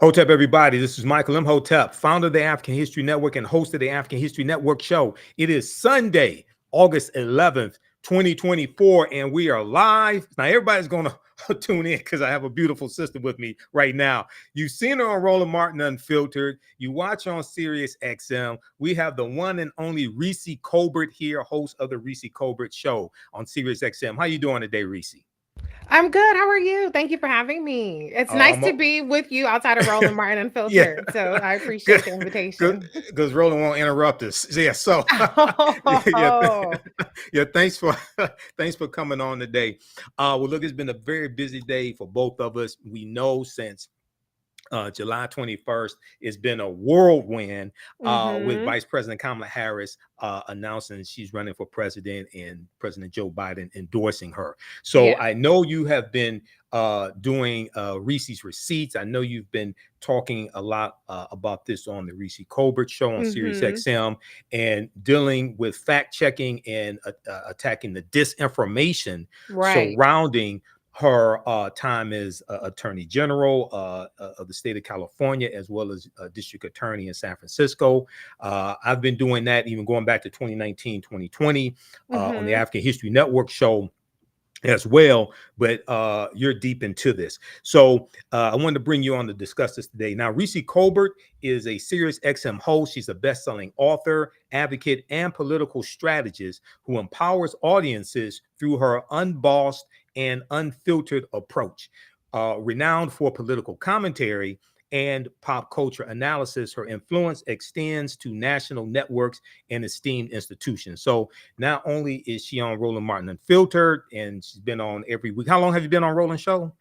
Hotep, everybody. This is Michael Imhotep, founder of the African History Network and host of the African History Network show. It is Sunday, August 11th, 2024, and we are live. Now, everybody's going to tune in because I have a beautiful sister with me right now. You've seen her on Roland Martin Unfiltered. You watch on Sirius XM. We have the one and only Reecie Colbert here, host of the Reecie Colbert show on Sirius XM. How you doing today, Reecie? I'm good. How are you? Thank you for having me. It's nice to be with you outside of Roland Martin Yeah, Unfiltered. So I good, appreciate the good, invitation. because Roland won't interrupt us. Yeah, so yeah, Oh, yeah. Thanks for thanks for coming on today. Well, look, it's been a very busy day for both of us. We know since July 21st, it's been a whirlwind with mm-hmm. Vice President Kamala Harris announcing she's running for president and President Joe Biden endorsing her. So Yeah. I know you have been doing Reese's Receipts. I know you've been talking a lot about this on the Reecie Colbert show on Sirius Mm-hmm. XM and dealing with fact checking and attacking the disinformation Right. surrounding her time as attorney general of the state of California, as well as district attorney in San Francisco. I've been doing that even going back to 2019, 2020 on the Mm-hmm. African History Network show as well, but you're deep into this. So I wanted to bring you on to discuss this today. Now, Reecie Colbert is a Sirius XM host. She's a best-selling author, advocate, and political strategist who empowers audiences through her unbossed and unfiltered approach. Renowned for political commentary and pop culture analysis, her influence extends to national networks and esteemed institutions. So not only is she on Roland Martin Unfiltered, and she's been on every week. How long have you been on Roland Show?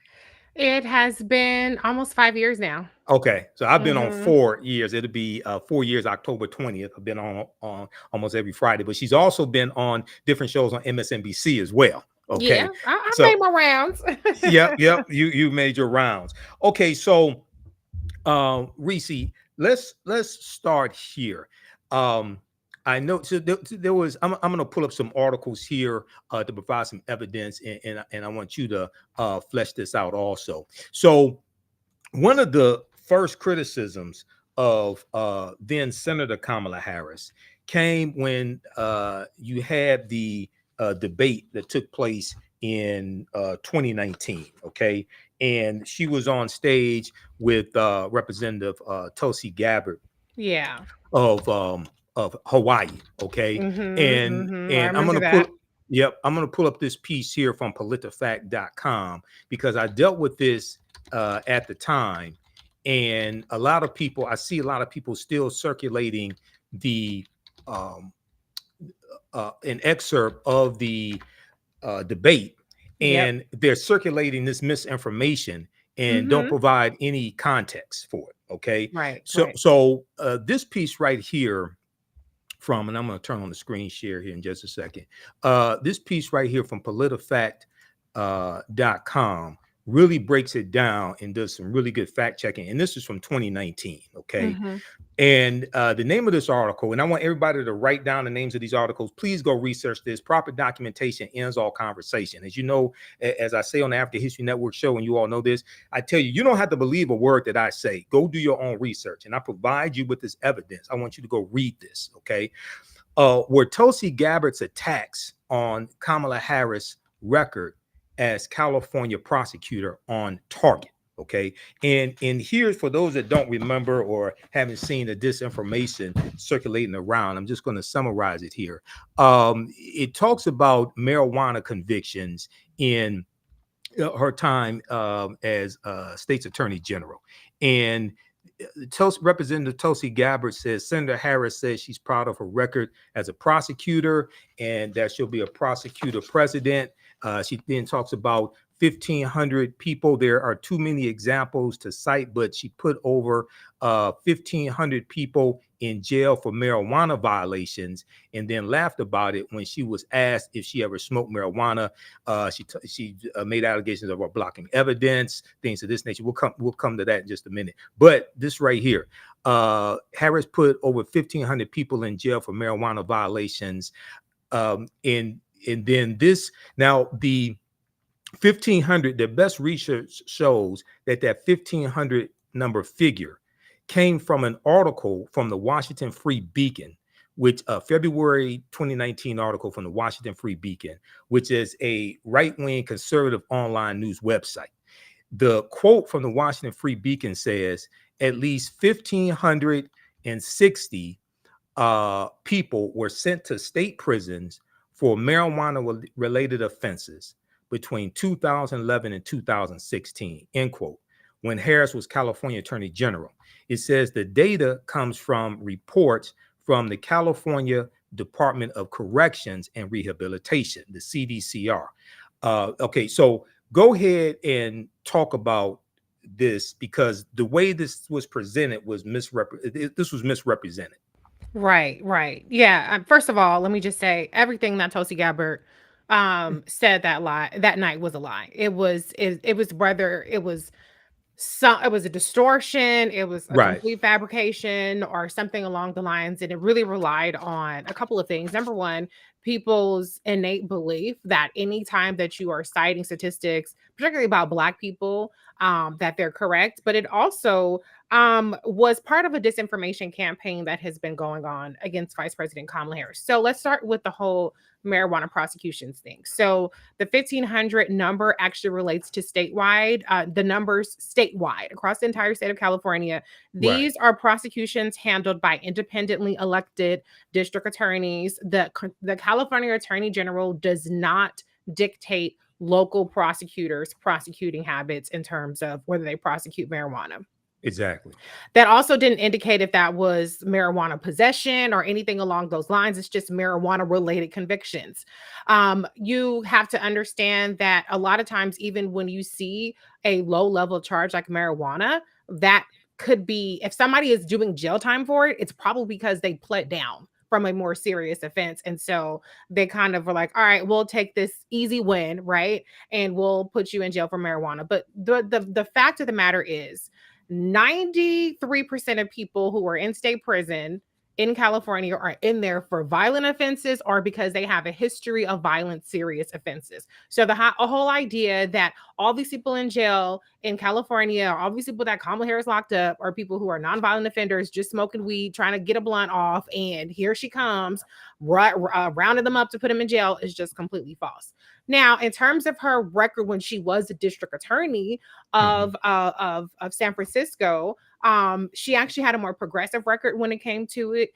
It has been almost 5 years now. Okay, so I've been on Mm-hmm. 4 years. It'll be 4 years, October 20th. I've been on almost every Friday, but she's also been on different shows on MSNBC as well. Yeah, Okay, I made so my rounds. yep, you made your rounds. Okay, so Reecie, let's start here. Um, I know so there was. I'm going to pull up some articles here to provide some evidence, and I want you to flesh this out also. So one of the first criticisms of then Senator Kamala Harris came when you had the debate that took place in 2019. Okay, and she was on stage with Representative Tulsi Gabbard Yeah. of Hawaii. Okay, Mm-hmm. and Mm-hmm. I and I'm remember gonna pull. that. Yep, I'm gonna pull up this piece here from politifact.com because I dealt with this at the time, and a lot of people, I see a lot of people still circulating the um, an excerpt of the debate, Yep. and they're circulating this misinformation and don't Mm-hmm. provide any context for it. Okay, Right. so Right. this piece right here from, and I'm going to turn on the screen share here in just a second. This piece right here from politifact.com really breaks it down and does some really good fact checking. And this is from 2019. Okay. Mm-hmm. And the name of this article, and I want everybody to write down the names of these articles. Please go research this. Proper documentation ends all conversation. As you know, as I say on the African History Network show, and you all know this, I tell you, you don't have to believe a word that I say. Go do your own research. And I provide you with this evidence. I want you to go read this, okay? Were Tulsi Gabbard's attacks on Kamala Harris' record as California prosecutor on target? Okay, and here's for those that don't remember or haven't seen the disinformation circulating around. I'm just going to summarize it here. It talks about marijuana convictions in her time as state's attorney general, and Representative Tulsi Gabbard says Senator Harris says she's proud of her record as a prosecutor and that she'll be a prosecutor president. She then talks about 1,500 people. There are too many examples to cite, but she put over 1,500 people in jail for marijuana violations and then laughed about it when she was asked if she ever smoked marijuana. She made allegations of her blocking evidence, things of this nature. We'll come to that in just a minute. But this right here, Harris put over 1,500 people in jail for marijuana violations. And then this, now the 1,500, the best research shows that 1,500 number figure came from an article from the Washington Free Beacon, which February 2019 article from the Washington Free Beacon, which is a right-wing conservative online news website. The quote from the Washington Free Beacon says at least 1,560 people were sent to state prisons for marijuana-related offenses between 2011 and 2016, end quote, when Harris was California Attorney General. It says the data comes from reports from the California Department of Corrections and Rehabilitation, the CDCR. Okay, so go ahead and talk about this, because the way this was presented was misrepresented. Right. Yeah. First of all, let me just say everything that Tulsi Gabbard said that night was a lie. It was whether it was a distortion, it was a Right. complete fabrication or something along the lines, and it really relied on a couple of things. Number one, people's innate belief that anytime that you are citing statistics, particularly about Black people, that they're correct, but it also was part of a disinformation campaign that has been going on against Vice President Kamala Harris. So let's start with the whole marijuana prosecutions thing. So the 1,500 number actually relates to statewide, the numbers statewide across the entire state of California. These are prosecutions handled by independently elected district attorneys. The California Attorney General does not dictate local prosecutors' prosecuting habits in terms of whether they prosecute marijuana. Exactly. That also didn't indicate if that was marijuana possession or anything along those lines. It's just marijuana related convictions. You have to understand that a lot of times, even when you see a low level charge like marijuana, that could be, if somebody is doing jail time for it, it's probably because they pled down from a more serious offense. And so they kind of were like, all right, we'll take this easy win, right? And we'll put you in jail for marijuana. But the fact of the matter is, 93% of people who are in state prison in California are in there for violent offenses or because they have a history of violent, serious offenses. So the whole idea that all these people in jail in California, all these people that Kamala Harris locked up, are people who are nonviolent offenders, just smoking weed, trying to get a blunt off, and here she comes, rounding them up to put them in jail, is just completely false. Now, in terms of her record when she was the district attorney of San Francisco, she actually had a more progressive record when it came to it.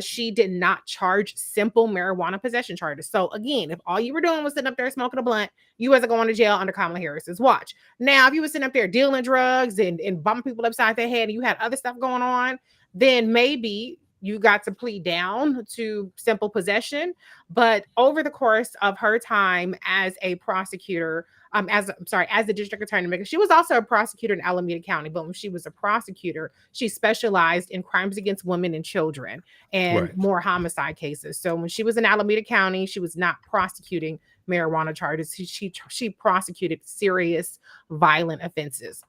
She did not charge simple marijuana possession charges. So again, if all you were doing was sitting up there smoking a blunt, you wasn't going to jail under Kamala Harris's watch. Now, if you were sitting up there dealing drugs and bumping people upside their head and you had other stuff going on, then maybe you got to plead down to simple possession. But over the course of her time as a prosecutor, as the district attorney, because she was also a prosecutor in Alameda County, but when she was a prosecutor, she specialized in crimes against women and children and more homicide cases. So when she was in Alameda County, she was not prosecuting marijuana charges. She prosecuted serious violent offenses.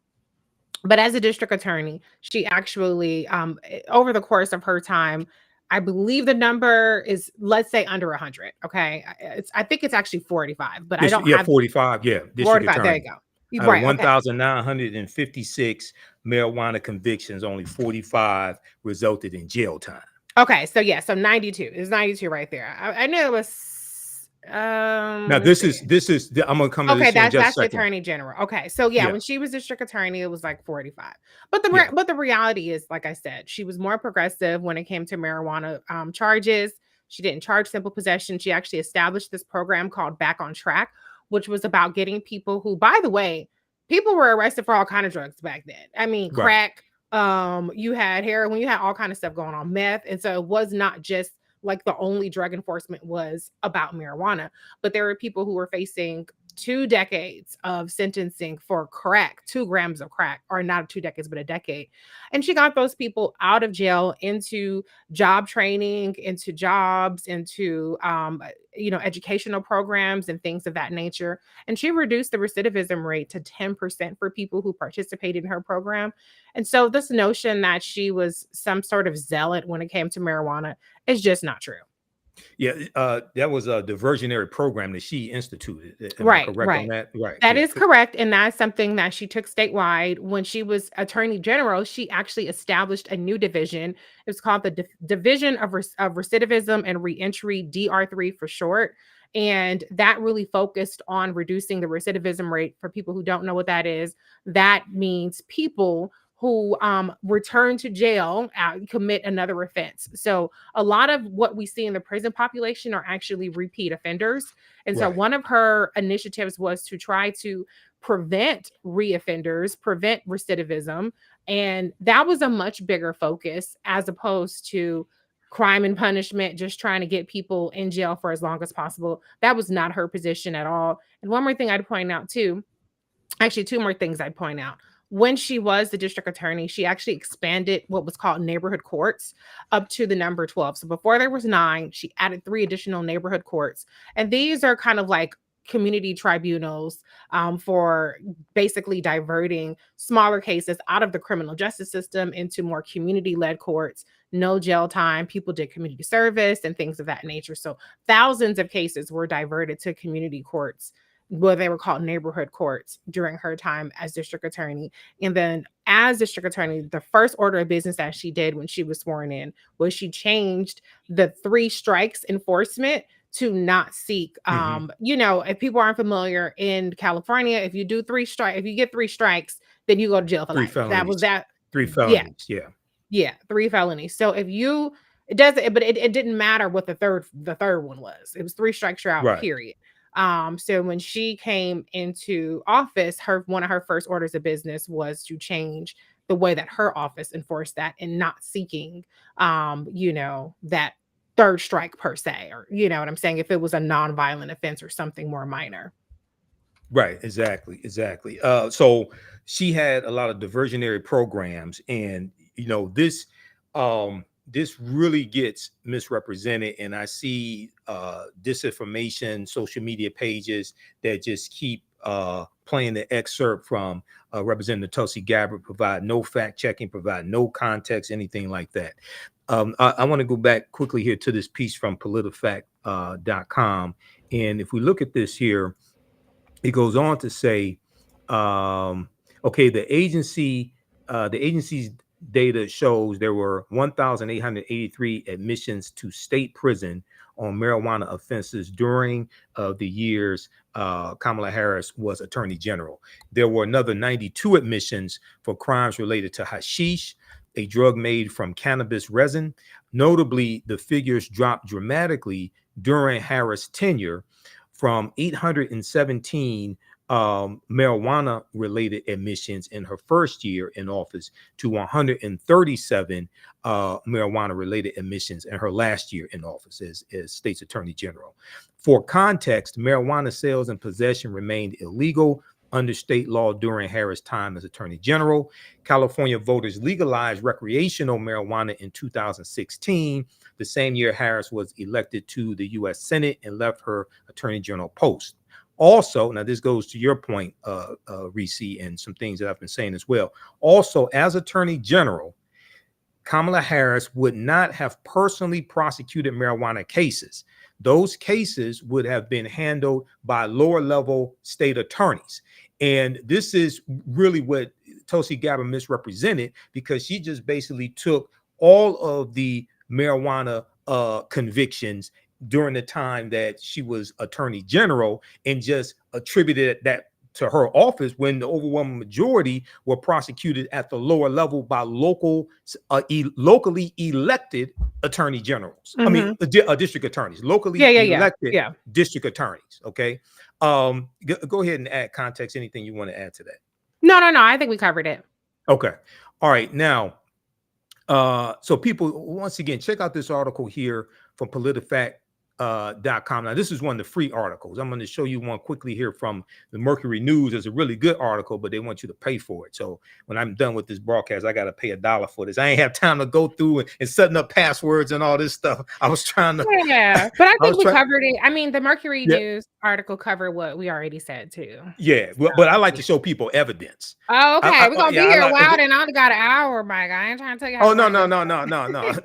But as a district attorney, she actually, over the course of her time, I believe the number is, let's say, under 100. Okay, I think it's actually 45, but I don't have 45. Yeah, district 45. attorney. There you go. Right. 1,956 marijuana convictions, only 45 resulted in jail time. Okay, so yeah, so 92 is 92 right there. I knew it was. Now this is I'm gonna come to this in just a second. That's the attorney general. Okay, so yeah, when she was district attorney, it was like 45. But the reality is, like I said, she was more progressive when it came to marijuana charges. She didn't charge simple possession. She actually established this program called Back on Track, which was about getting people who, by the way, people were arrested for all kind of drugs back then. I mean, crack, you had heroin, you had all kind of stuff going on, meth, and so it was not just like the only drug enforcement was about marijuana, but there were people who were facing 2 decades of sentencing for crack, 2 grams of crack, or not 2 decades, but a decade. And she got those people out of jail into job training, into jobs, into, educational programs and things of that nature. And she reduced the recidivism rate to 10% for people who participated in her program. And so this notion that she was some sort of zealot when it came to marijuana is just not true. Yeah, that was a diversionary program that she instituted. Am I Right, correct on right. that? Right. That Yeah. is correct, and that's something that she took statewide. When she was attorney general, she actually established a new division. It's called the Division of Recidivism and Reentry, DR3 for short, and that really focused on reducing the recidivism rate. For people who don't know what that is, that means people who return to jail, commit another offense. So a lot of what we see in the prison population are actually repeat offenders. And so Right. one of her initiatives was to try to prevent reoffenders, prevent recidivism. And that was a much bigger focus as opposed to crime and punishment, just trying to get people in jail for as long as possible. That was not her position at all. And one more thing I'd point out too, actually, two more things I'd point out. When she was the district attorney, she actually expanded what was called neighborhood courts up to the number 12. So before there was 9, she added 3 additional neighborhood courts. And these are kind of like community tribunals for basically diverting smaller cases out of the criminal justice system into more community-led courts. No jail time. People did community service and things of that nature. So thousands of cases were diverted to community courts, what they were called neighborhood courts, during her time as district attorney. And then as district attorney, the first order of business that she did when she was sworn in was she changed the 3 strikes enforcement to not seek, Hmm. if people aren't familiar in California, if you get 3 strikes, then you go to jail for Three life. That was felonies. that. Three Yeah, felonies. Yeah. yeah, 3 felonies. So if you it doesn't but it didn't matter what the third one was. It was 3 strikes you're out, Right. period. So when she came into office, one of her first orders of business was to change the way that her office enforced that and not seeking that 3rd strike per se, or you know what I'm saying, if it was a non-violent offense or something more minor. Right, exactly, exactly. So she had a lot of diversionary programs, and this really gets misrepresented. And I see disinformation, social media pages that just keep playing the excerpt from Representative Tulsi Gabbard, provide no fact checking, provide no context, anything like that. I want to go back quickly here to this piece from politifact.com. And if we look at this here, it goes on to say, okay, the agency's data shows there were 1,883 admissions to state prison on marijuana offenses during the years Kamala Harris was Attorney General. There were another 92 admissions for crimes related to hashish, a drug made from cannabis resin. Notably, the figures dropped dramatically during Harris' tenure, from 817 marijuana related admissions in her first year in office to 137 marijuana related admissions in her last year in office as state's attorney general. For context, marijuana sales and possession remained illegal under state law during Harris' time as attorney general. California voters legalized recreational marijuana in 2016, the same year Harris was elected to the U.S. Senate and left her attorney general post. Also, now this goes to your point, Reecie, and some things that I've been saying as well. Also, as attorney general, Kamala Harris would not have personally prosecuted marijuana cases. Those cases would have been handled by lower level state attorneys. And this is really what Tulsi Gabbard misrepresented, because she just basically took all of the marijuana convictions during the time that she was attorney general and just attributed that to her office, when the overwhelming majority were prosecuted at the lower level by locally elected attorney generals. I mean, Mhm. district attorneys, locally Yeah, yeah, yeah, elected yeah. district attorneys. Okay. Go ahead and add context. Anything you want to add to that? No, no, no, I think we covered it. Okay. All right. Now, so people, once again, check out this article here from PolitiFact .com. Now, this is one of the free articles. I'm going to show you one quickly here from the Mercury News. It's a really good article, but they want you to pay for it. So when I'm done with this broadcast, I got to pay $1 for this. I ain't have time to go through and setting up passwords and all this stuff. I was trying to. Yeah, but I think we covered it. I mean, the Mercury News article covered what we already said too. Yeah, but I like to show people evidence. Oh, okay. We're going to be here a while, and I only got an hour, Mike. I ain't trying to tell you how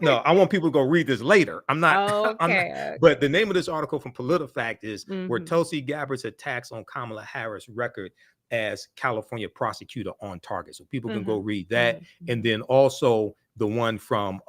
no. I want people to go read this later. I'm not. Okay. But the name of this article from PolitiFact is where Tulsi Gabbard's attacks on Kamala Harris' record as California prosecutor on target. So people can go read that. And then also the one from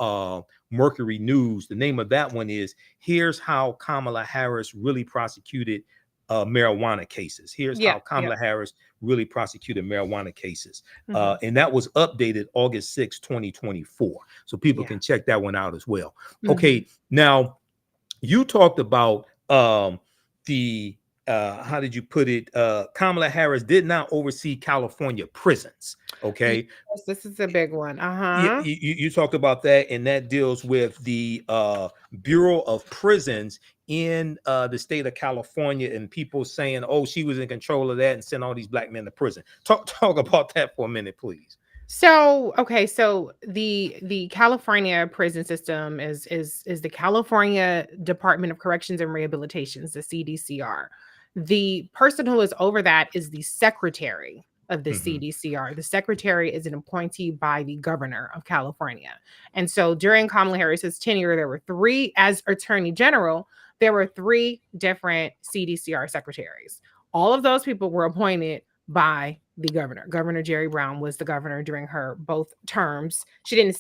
Mercury News. The name of that one is Here's How Kamala Harris Really Prosecuted marijuana cases. Here's how Kamala Harris really prosecuted marijuana cases. And that was updated August 6, 2024. So people can check that one out as well. Okay, now you talked about the how did you put it? Kamala Harris did not oversee California prisons. Okay, yes, this is a big one. You talked about that, and that deals with the Bureau of Prisons in the state of California, and people saying, "Oh, she was in control of that and sent all these black men to prison." Talk about that for a minute, please. So, okay, so the California prison system is the California Department of Corrections and Rehabilitations, the CDCR. The person who is over that is the secretary of the CDCR. The secretary is an appointee by the governor of California. And so during Kamala Harris's tenure, there were three, as attorney general, there were three different CDCR secretaries. All of those people were appointed by the governor. Governor Jerry Brown was the governor during her both terms. She did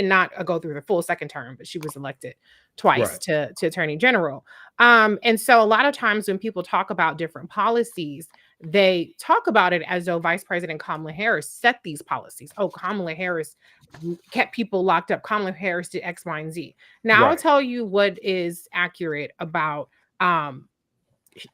not go through the full second term, but she was elected twice to attorney general. And so a lot of times when people talk about different policies, they talk about it as though Vice President Kamala Harris set these policies. Oh, Kamala Harris kept people locked up. Kamala Harris did X, Y, and Z. Now I'll tell you what is accurate about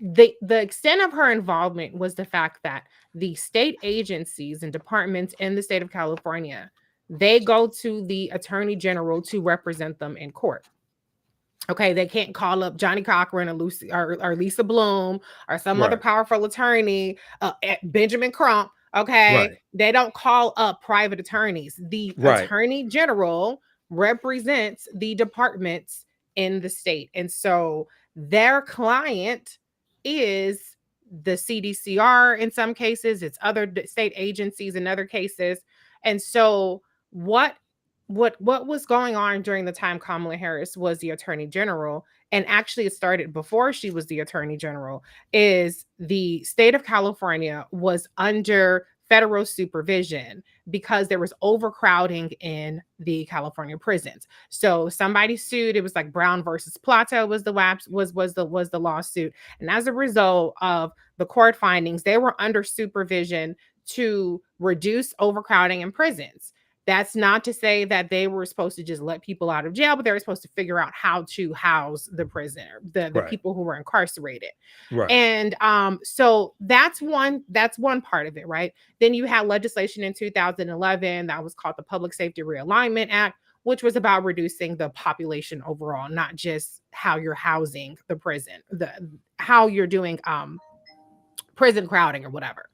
the extent of her involvement was the fact that the state agencies and departments in the state of California, they go to the attorney general to represent them in court. Okay, they can't call up Johnny Cochran or Lisa Bloom or some other powerful attorney, Benjamin Crump. Okay, they don't call up private attorneys. The attorney general represents the departments in the state, and so their client is the CDCR in some cases, it's other state agencies in other cases. And so what was going on during the time Kamala Harris was the attorney general, and actually it started before she was the attorney general, is the state of California was under federal supervision because there was overcrowding in the California prisons. So somebody sued. It was like Brown versus Plato was the lawsuit, and as a result of the court findings, they were under supervision to reduce overcrowding in prisons. That's not to say that they were supposed to just let people out of jail, but they were supposed to figure out how to house the prisoner, the people who were incarcerated. And so that's one part of it, right? Then you had legislation in 2011 that was called the Public Safety Realignment Act, which was about reducing the population overall, not just how you're housing the prison, how you're doing prison crowding or whatever.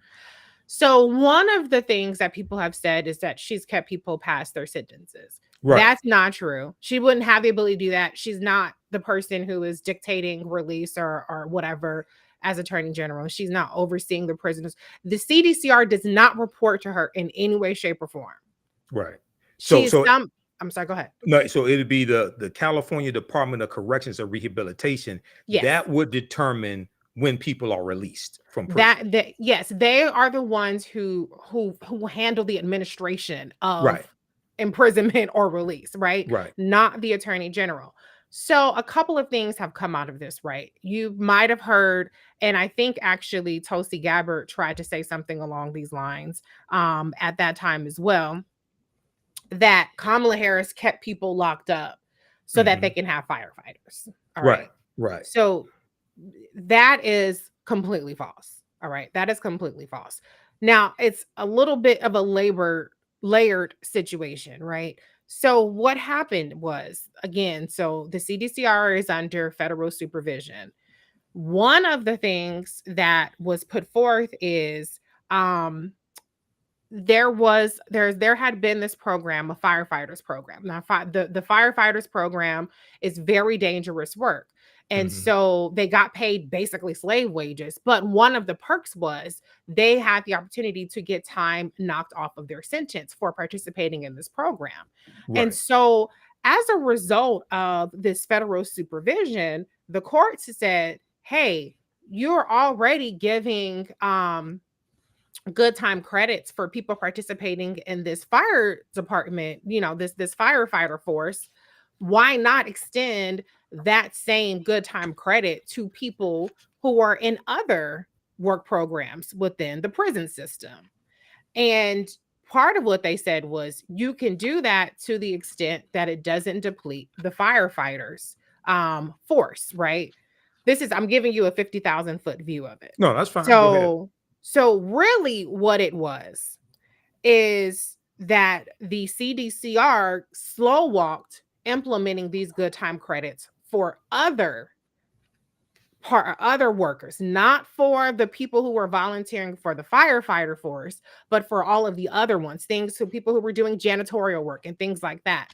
So one of the things that people have said is that she's kept people past their sentences. That's not true. She wouldn't have the ability to do that. She's not the person who is dictating release or whatever as attorney general. She's not overseeing the prisoners. The CDCR does not report to her in any way, shape, or form. I'm sorry, go ahead. No, so it'd be the California Department of Corrections and Rehabilitation that would determine when people are released from prison. Yes, they are the ones who handle the administration of imprisonment or release, right? Not the attorney general. So a couple of things have come out of this, right? You might have heard, and I think actually Tulsi Gabbard tried to say something along these lines at that time as well, that Kamala Harris kept people locked up so that they can have firefighters. All right. So that is completely false. All right. That is completely false. Now, it's a little bit of a layered situation, right? So what happened was, again, so the CDCR is under federal supervision. One of the things that was put forth is there had been this program, a firefighters program. Now, the firefighters program is very dangerous work. And Mhm. so they got paid basically slave wages. But one of the perks was they had the opportunity to get time knocked off of their sentence for participating in this program. And Right. so, as a result of this federal supervision, the courts said, hey, you're already giving good time credits for people participating in this fire department, this firefighter force. Why not extend that same good time credit to people who are in other work programs within the prison system? And part of what they said was you can do that to the extent that it doesn't deplete the firefighters force, right? I'm giving you a 50,000 foot view of it. No, that's fine. Go ahead. So really what it was is that the CDCR slow walked implementing these good time credits for other workers, not for the people who were volunteering for the firefighter force, but for all of the other ones, things to people who were doing janitorial work and things like that.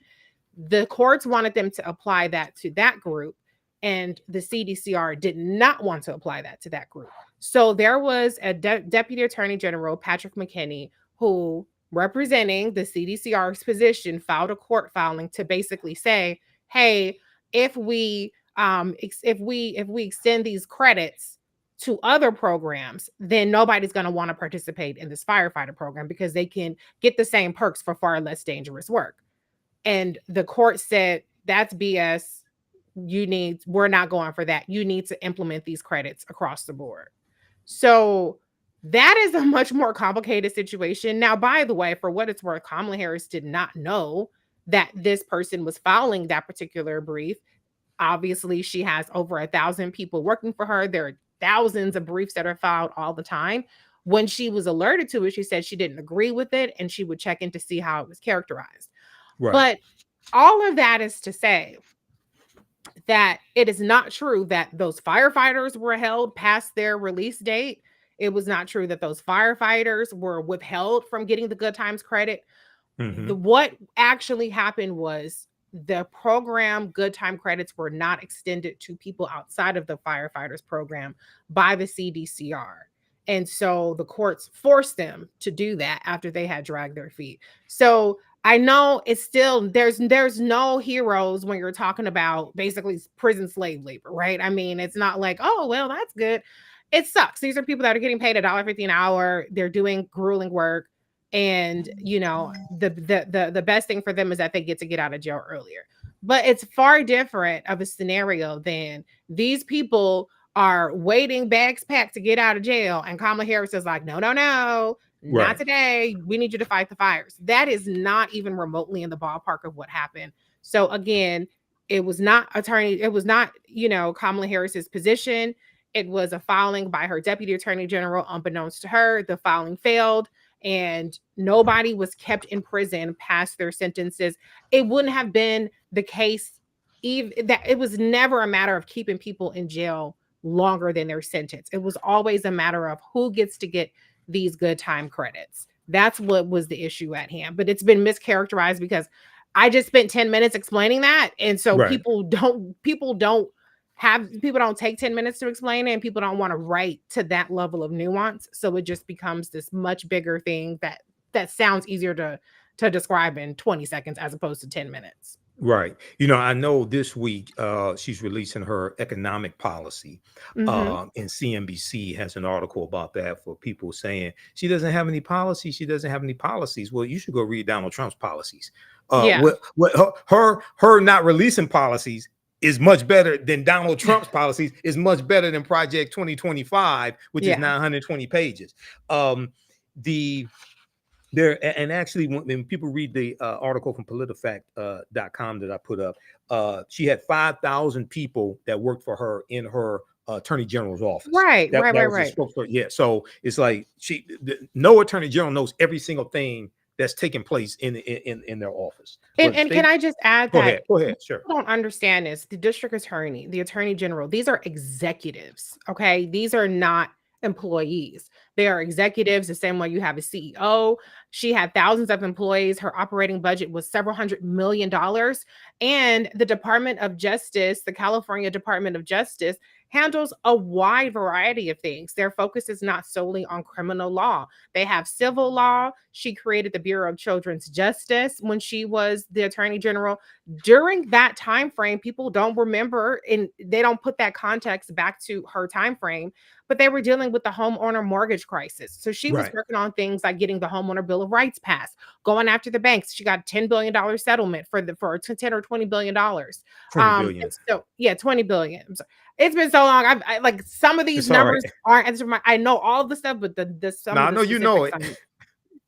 The courts wanted them to apply that to that group, and the CDCR did not want to apply that to that group. So there was a Deputy Attorney General, Patrick McKinney, who, representing the CDCR's position, filed a court filing to basically say, hey, if we extend these credits to other programs, then nobody's going to want to participate in this firefighter program because they can get the same perks for far less dangerous work. And the court said, that's BS. We're not going for that. You need to implement these credits across the board. So that is a much more complicated situation. Now, by the way, for what it's worth, Kamala Harris did not know that this person was filing that particular brief. Obviously, she has over 1,000 people working for her. There are thousands of briefs that are filed all the time. When she was alerted to it, she said she didn't agree with it and she would check in to see how it was characterized. Right. But all of that is to say that it is not true that those firefighters were held past their release date. It was not true that those firefighters were withheld from getting the good times credit. What actually happened was the program good time credits were not extended to people outside of the firefighters program by the CDCR. And so the courts forced them to do that after they had dragged their feet. So I know it's still there's no heroes when you're talking about basically prison slave labor, right? I mean, it's not like, oh, well, that's good. It sucks. These are people that are getting paid $1.50 an hour. They're doing grueling work. And the best thing for them is that they get to get out of jail earlier. But it's far different of a scenario than these people are waiting, bags packed to get out of jail, and Kamala Harris is like, no, not Right. today. We need you to fight the fires. That is not even remotely in the ballpark of what happened. So again, it was not Kamala Harris's position. It was a filing by her deputy attorney general. Unbeknownst to her, the filing failed. And nobody was kept in prison past their sentences. It wouldn't have been the case even that it was never a matter of keeping people in jail longer than their sentence. It was always a matter of who gets to get these good time credits. That's what was the issue at hand. But it's been mischaracterized because I just spent 10 minutes explaining that. And so Right. people don't take 10 minutes to explain it, and people don't want to write to that level of nuance. So it just becomes this much bigger thing that sounds easier to describe in 20 seconds as opposed to 10 minutes. Right. I know this week she's releasing her economic policy. And CNBC has an article about that for people saying she doesn't have any policies. She doesn't have any policies. Well, you should go read Donald Trump's policies. Yeah. Her not releasing policies is much better than Donald Trump's policies, is much better than Project 2025, which is 920 pages. And actually, when people read the article from politifact.com that I put up, she had 5,000 people that worked for her in her attorney general's office. Right. That was the spokesperson. Yeah. So it's like no attorney general knows every single thing that's taking place in their office. And can I just add that Go ahead, sure. people don't understand this? The district attorney, the attorney general, these are executives. Okay. These are not employees. They are executives, the same way you have a CEO. She had thousands of employees. Her operating budget was several $100 million. And the Department of Justice, the California Department of Justice, handles a wide variety of things. Their focus is not solely on criminal law. They have civil law. She created the Bureau of Children's Justice when she was the attorney general. During that time frame, people don't remember and they don't put that context back to her time frame, but they were dealing with the homeowner mortgage crisis. So she was working on things like getting the homeowner bill of rights passed, going after the banks. She got $10 billion settlement for $10 or $20 billion. 20 billion. So yeah, 20 billion. It's been so long. I like some of these numbers aren't answering my. I know all the stuff, but the some. I know you know it.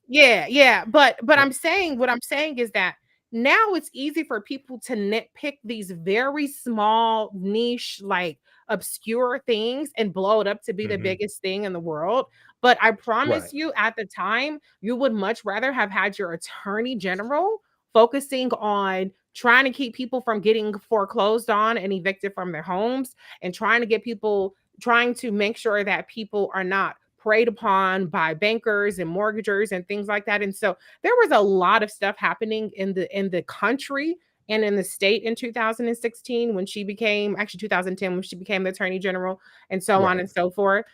Yeah. But I'm saying what I'm saying is that now it's easy for people to nitpick these very small niche, like obscure things and blow it up to be the biggest thing in the world. But I promise you, at the time, you would much rather have had your attorney general focusing on trying to keep people from getting foreclosed on and evicted from their homes, and trying to make sure that people are not preyed upon by bankers and mortgagers and things like that. And so there was a lot of stuff happening in the country and in the state in 2016 when she became, actually 2010 when she became the attorney general, and so on and so forth.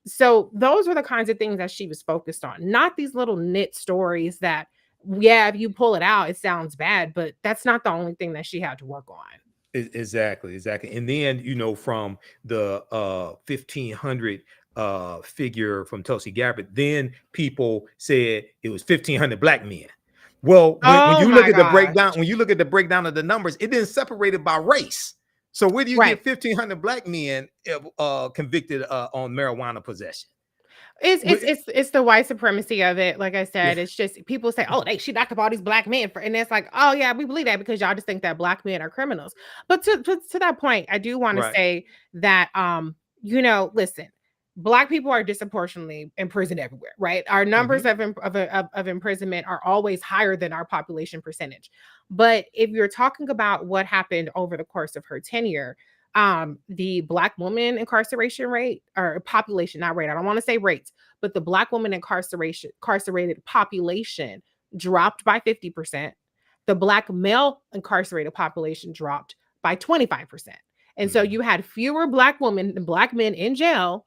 So those were the kinds of things that she was focused on, not these little nit stories that, yeah, if you pull it out, it sounds bad, but that's not the only thing that she had to work on. Exactly. And then, from the 1500 figure from Tulsi Gabbard, then people said it was 1500 black men. Well, when you look at the breakdown of the numbers, it didn't separate it by race. So where do you get 1500 black men convicted on marijuana possession? It's the white supremacy of it. Like I said, it's just people say, oh, she locked up all these black men and it's like, oh yeah, we believe that because y'all just think that black men are criminals. But to that point, I do want to say that listen, Black people are disproportionately imprisoned everywhere, right? Our numbers of imprisonment are always higher than our population percentage. But if you're talking about what happened over the course of her tenure, the Black woman incarceration rate, or population, not rate, I don't want to say rates, but the Black woman incarcerated population dropped by 50%. The Black male incarcerated population dropped by 25%. And so you had fewer Black women and Black men in jail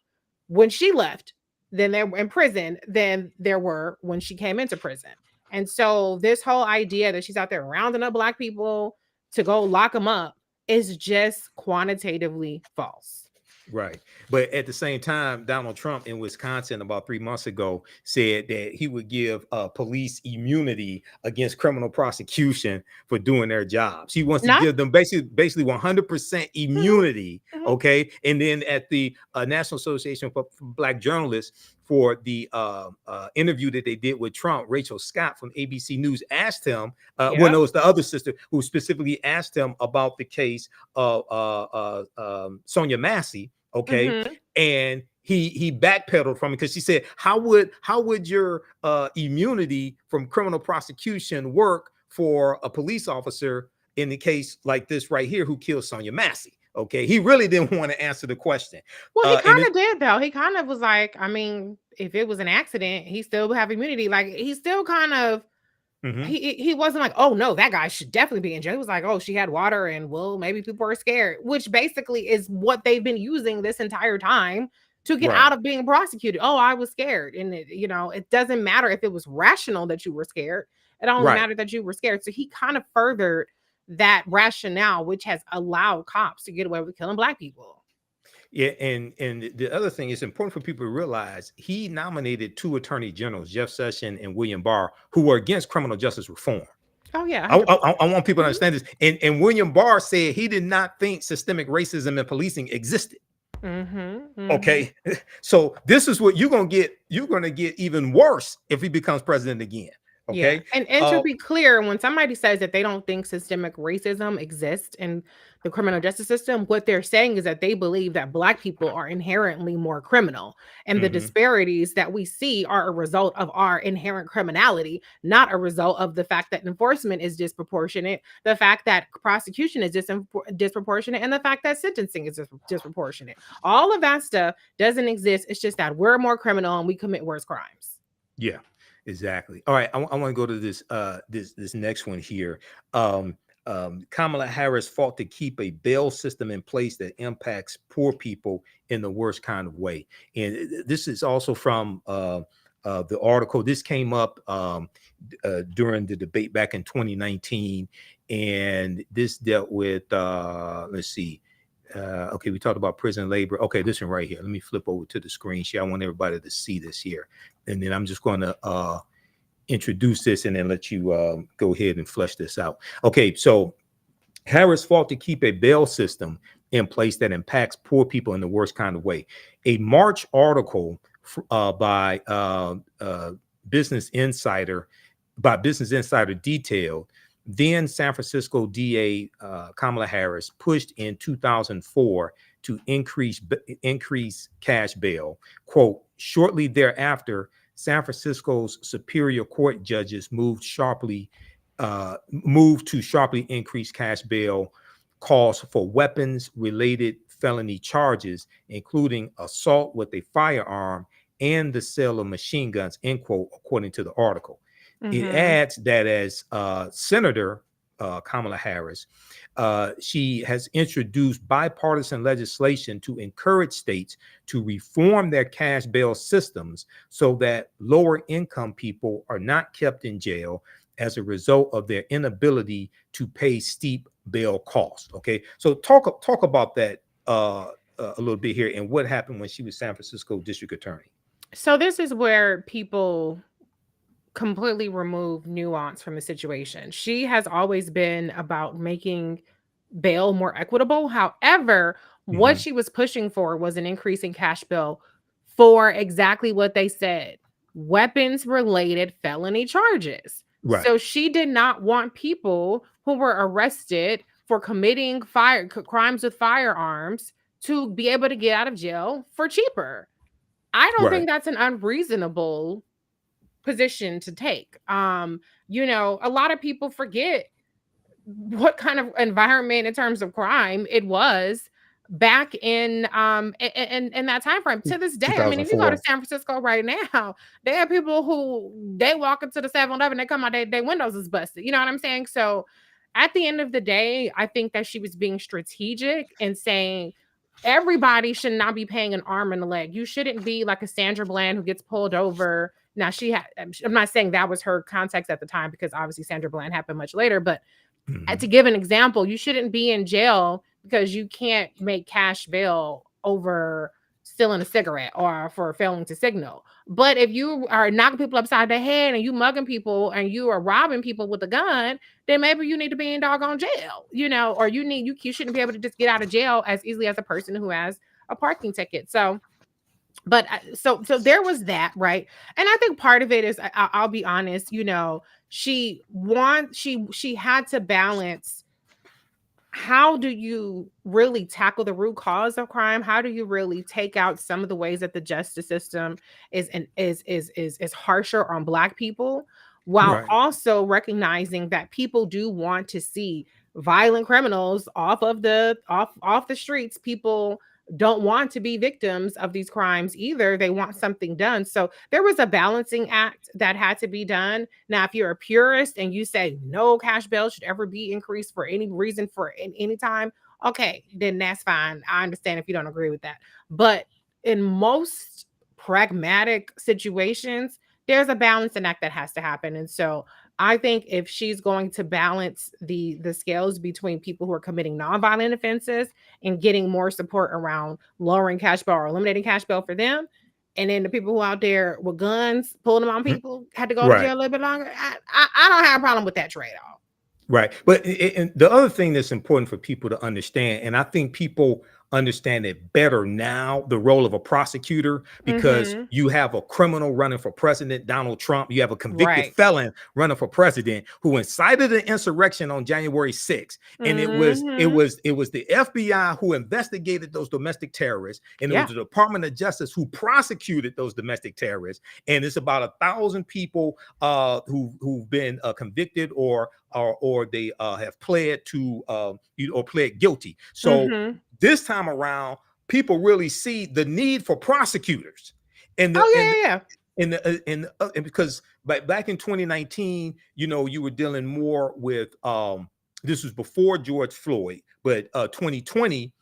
when she left than they were in prison than there were when she came into prison. And so this whole idea that she's out there rounding up Black people to go lock them up is just quantitatively false. Right. But at the same time, Donald Trump in Wisconsin about 3 months ago said that he would give police immunity against criminal prosecution for doing their jobs. He wants to give them basically 100% immunity. Okay. And then at the National Association for Black Journalists, for the interview that they did with Trump, Rachel Scott from ABC News asked him, well, no, it's the other sister who specifically asked him about the case of Sonia Massey. Okay. And he backpedaled from it because she said, how would your immunity from criminal prosecution work for a police officer in the case like this right here who killed Sonia Massey? Okay, he really didn't want to answer the question. Well, he kind of did, though. He kind of was like, I mean, if it was an accident, he still would have immunity. Like, he still kind of, he wasn't like, oh, no, that guy should definitely be in jail. He was like, oh, she had water and, well, maybe people are scared, which basically is what they've been using this entire time to get out of being prosecuted. Oh, I was scared. And, it doesn't matter if it was rational that you were scared. It only mattered that you were scared. So he kind of furthered that rationale, which has allowed cops to get away with killing Black people. Yeah, and the other thing, it's important for people to realize he nominated 2 attorney generals, Jeff Sessions and William Barr, who were against criminal justice reform. Oh yeah, I want people to understand this. And William Barr said he did not think systemic racism in policing existed. Okay, so this is what you're gonna get. You're gonna get even worse if he becomes president again. Yeah. Okay. And to be clear, when somebody says that they don't think systemic racism exists in the criminal justice system, what they're saying is that they believe that Black people are inherently more criminal. And the Mhm. disparities that we see are a result of our inherent criminality, not a result of the fact that enforcement is disproportionate, the fact that prosecution is disproportionate, and the fact that sentencing is disproportionate. All of that stuff doesn't exist. It's just that we're more criminal and we commit worse crimes. Yeah, exactly. All right, I want to go to this next one here. Kamala Harris fought to keep a bail system in place that impacts poor people in the worst kind of way. And this is also from the article. This came up during the debate back in 2019, and this dealt with let's see. Okay, we talked about prison labor. Okay, this one right here. Let me flip over to the screen share. I want everybody to see this here, and then I'm just going to introduce this and then let you go ahead and flesh this out. Okay, so Harris fought to keep a bail system in place that impacts poor people in the worst kind of way. A March article by Business Insider detailed then San Francisco DA Kamala Harris pushed in 2004 to increase cash bail. Quote, shortly thereafter, San Francisco's Superior Court judges moved to sharply increase cash bail calls for weapons-related felony charges, including assault with a firearm and the sale of machine guns, end quote, according to the article. It adds that as Senator Kamala Harris, she has introduced bipartisan legislation to encourage states to reform their cash bail systems so that lower income people are not kept in jail as a result of their inability to pay steep bail costs. Okay, so talk about that a little bit here and what happened when she was San Francisco District Attorney. So this is where people completely remove nuance from the situation. She has always been about making bail more equitable. However, what Mm-hmm. she was pushing for was an increase in cash bail for exactly what they said, weapons related felony charges. Right. So she did not want people who were arrested for committing crimes with firearms to be able to get out of jail for cheaper. I don't Right. think that's an unreasonable position to take. A lot of people forget what kind of environment in terms of crime it was back in in that time frame. To this day, I mean, if you go to 2004. San Francisco right now, they have people who they walk into the 7-Eleven, they come out, their windows is busted. You know what I'm saying? So at the end of the day, I think that she was being strategic and saying everybody should not be paying an arm and a leg. You shouldn't be like a Sandra Bland who gets pulled over. Now I'm not saying that was her context at the time because obviously Sandra Bland happened much later, but to give an example, you shouldn't be in jail because you can't make cash bail over stealing a cigarette or for failing to signal. But if you are knocking people upside the head and you mugging people and you are robbing people with a gun, then maybe you need to be in doggone jail, or you shouldn't be able to just get out of jail as easily as a person who has a parking ticket. So so there was that, right? And I think part of it is I'll be honest, she had to balance, how do you really tackle the root cause of crime? How do you really take out some of the ways that the justice system is harsher on Black people, while Right. also recognizing that people do want to see violent criminals off the streets. People don't want to be victims of these crimes either. They want something done. So there was a balancing act that had to be done. Now, if you're a purist and you say no cash bail should ever be increased for any reason for any time, okay, then that's fine. I understand if you don't agree with that. But in most pragmatic situations, there's a balancing act that has to happen. And so I think if she's going to balance the scales between people who are committing nonviolent offenses and getting more support around lowering cash bail or eliminating cash bail for them, and then the people who out there with guns pulling them on people had to go to Right. jail a little bit longer, I don't have a problem with that trade-off. Right. But and the other thing that's important for people to understand, and I think people understand it better now, the role of a prosecutor, because Mm-hmm. you have a criminal running for president, Donald Trump. You have a convicted Right. felon running for president who incited an insurrection on January 6th. And it was Mm-hmm. the FBI who investigated those domestic terrorists, and it was Yeah. the Department of Justice who prosecuted those domestic terrorists. And it's about 1,000 people who've been convicted or they have pled to or pled guilty. So Mm-hmm. this time around, people really see the need for prosecutors, and the Oh and yeah, yeah, and because back in 2019, you were dealing more with this was before George Floyd, but 2020,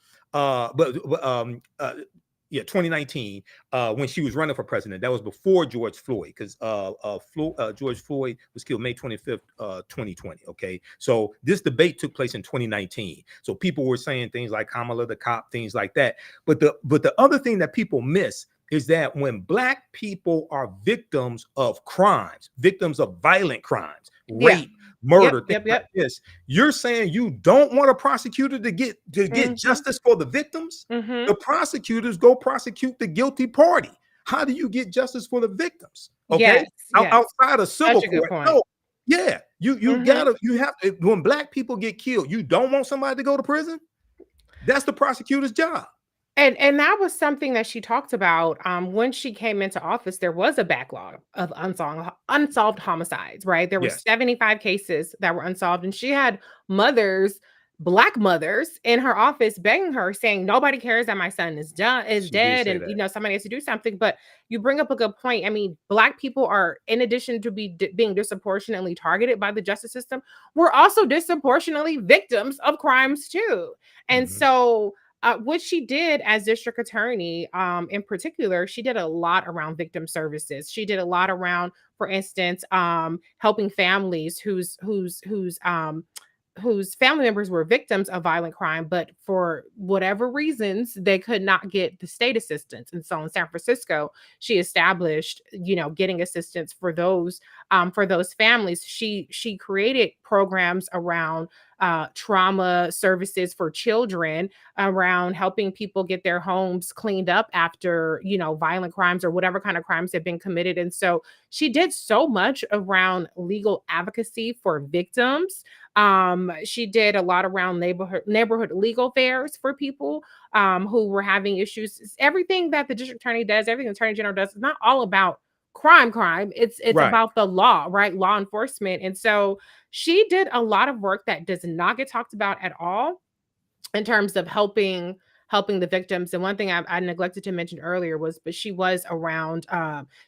yeah, 2019, when she was running for president. That was before George Floyd, because George Floyd was killed May 25th, 2020. Okay, so this debate took place in 2019. So people were saying things like Kamala the cop, things like that. But the other thing that people miss is that when Black people are victims of crimes, victims of violent crimes, yeah. rape, murder, Yep, things yep, like yep. this, you're saying you don't want a prosecutor to get Mm-hmm. justice for the victims? Mm-hmm. The prosecutors go prosecute the guilty party. How do you get justice for the victims? Okay, Yes, yes. outside of civil Such a good court, point. no. Yeah, Mm-hmm. you have to, when Black people get killed, you don't want somebody to go to prison. That's the prosecutor's job. And that was something that she talked about when she came into office. There was a backlog of unsolved homicides, right? There were Yes, 75 cases that were unsolved, and she had mothers, Black mothers, in her office begging her, saying, "Nobody cares that my son is she did dead, say and that. somebody has to do something." But you bring up a good point. I mean, Black people are, in addition to being disproportionately targeted by the justice system, we're also disproportionately victims of crimes too. And Mhm. so what she did as district attorney, in particular, she did a lot around victim services. She did a lot around, for instance, helping families whose family members were victims of violent crime, but for whatever reasons, they could not get the state assistance. And so in San Francisco, she established, getting assistance for those families. She created programs around trauma services for children, around helping people get their homes cleaned up after, violent crimes or whatever kind of crimes have been committed. And so she did so much around legal advocacy for victims. She did a lot around neighborhood legal fairs for people who were having issues. Everything that the district attorney does, everything the attorney general does, is not all about crime. It's Right. about the law, right? Law enforcement. And so she did a lot of work that does not get talked about at all in terms of helping the victims. And one thing I neglected to mention earlier was, but she was around,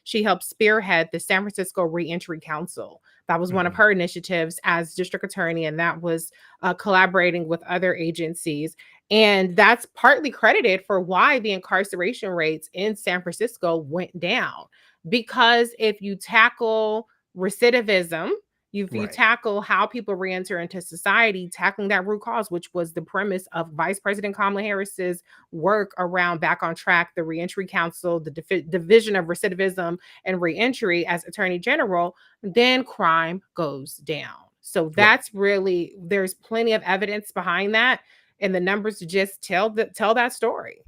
she helped spearhead the San Francisco Reentry Council. That was one of Mhm. her initiatives as district attorney, and that was collaborating with other agencies. And that's partly credited for why the incarceration rates in San Francisco went down. Because if you tackle recidivism, if you Right. tackle how people reenter into society, tackling that root cause, which was the premise of Vice President Kamala Harris's work around Back on Track, the Reentry Council, the Division of Recidivism and Reentry as Attorney General, then crime goes down. So Right. that's really, there's plenty of evidence behind that, and the numbers just tell that story.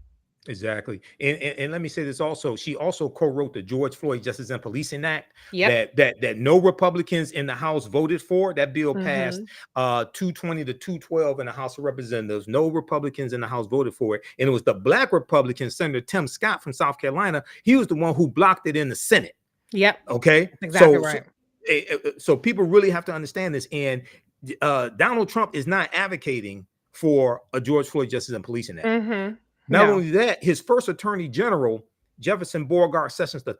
Exactly. And let me say this also. She also co-wrote the George Floyd Justice and Policing Act Yep. that no Republicans in the House voted for. That bill passed Mm-hmm. 220 to 212 in the House of Representatives. No Republicans in the House voted for it. And it was the Black Republican, Senator Tim Scott from South Carolina. He was the one who blocked it in the Senate. Yep. Okay. That's exactly So right. so people really have to understand this. And Donald Trump is not advocating for a George Floyd Justice and Policing Act. Mm-hmm. Not No. only that, his first attorney general, Jefferson Beauregard Sessions III,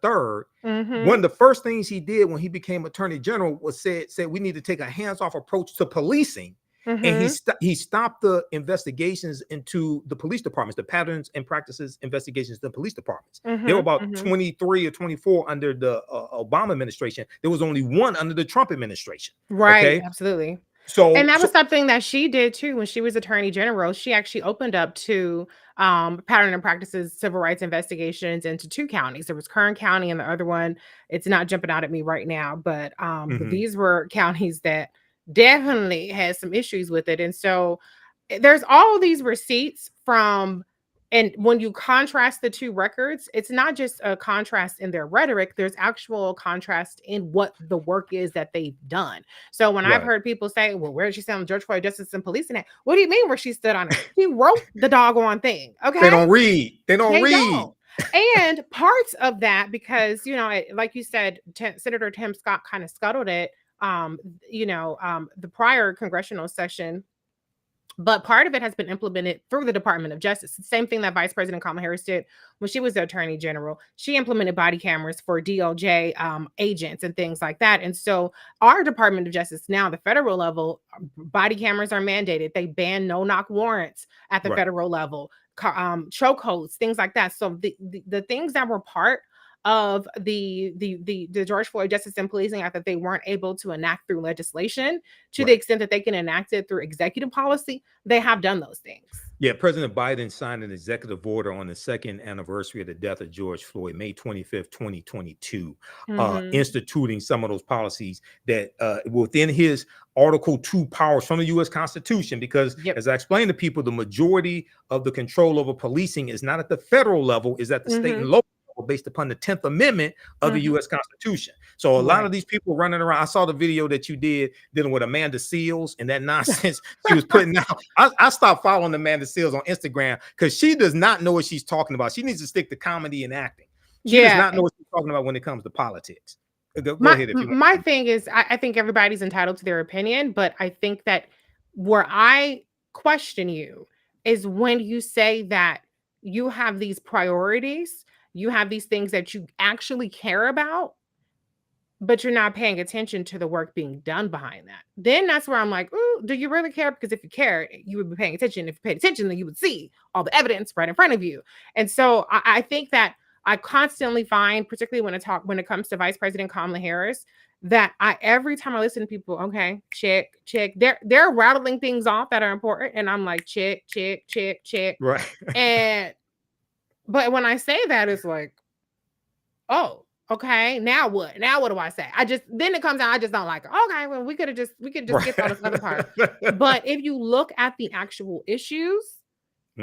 Mm-hmm. one of the first things he did when he became attorney general was said we need to take a hands-off approach to policing. And Mm-hmm. he stopped the investigations into the police departments, the patterns and practices investigations in the police departments. There were Mm-hmm. about Mm-hmm. 23 or 24 under the Obama administration. There was only one under the Trump administration. Right. Okay. Absolutely. So, And that was something that she did too when she was attorney general. She actually opened up to pattern and practices civil rights investigations into two counties. There was Kern County and the other one, it's not jumping out at me right now, but mhm. these were counties that definitely had some issues with it. And so there's all of these receipts from And when you contrast the two records, it's not just a contrast in their rhetoric, there's actual contrast in what the work is that they've done. So when I've Right. heard people say, well, where did she stand on George Floyd Justice and Policing Act? What do you mean where she stood on it? She wrote the doggone thing. Okay. They don't read. They don't They read. don't. And parts of that, because, you know, like you said, Senator Tim Scott kind of scuttled it, the prior congressional session. But part of it has been implemented through the Department of Justice. The same thing that Vice President Kamala Harris did when she was the Attorney General. She implemented body cameras for DOJ agents and things like that. And so our Department of Justice now, the federal level, body cameras are mandated. They ban no-knock warrants at the federal level, chokeholds, things like that. So the things that were part of the George Floyd Justice and Policing Act that they weren't able to enact through legislation, to the extent that they can enact it through executive policy, they have done those things. Yeah, President Biden signed an executive order on the second anniversary of the death of George Floyd, May 25th, 2022, instituting some of those policies that within his Article 2 powers from the U.S. Constitution, because as I explained to people, the majority of the control over policing is not at the federal level, is at the state and local, based upon the 10th Amendment of the U.S. Constitution. So a lot of these people running around, I saw the video that you did dealing with Amanda Seals and that nonsense she was putting out. I stopped following Amanda Seals on Instagram because she does not know what she's talking about. She needs to stick to comedy and acting. She does not know what she's talking about when it comes to politics. Go ahead if you want. My thing is, I think everybody's entitled to their opinion, but I think that where I question you is when you say that you have these priorities, you have these things that you actually care about, but you're not paying attention to the work being done behind that. Then that's where I'm like, ooh, do you really care? Because if you care, you would be paying attention. If you paid attention, then you would see all the evidence right in front of you. And so I think that I constantly find, particularly when it comes to Vice President Kamala Harris, that every time I listen to people, okay, check, they're rattling things off that are important. And I'm like, check. Right. But when I say that, it's like, oh, okay, now what? Now what do I say? Then it comes out, I just don't like it. Okay, well, we could just get all this other part. But if you look at the actual issues,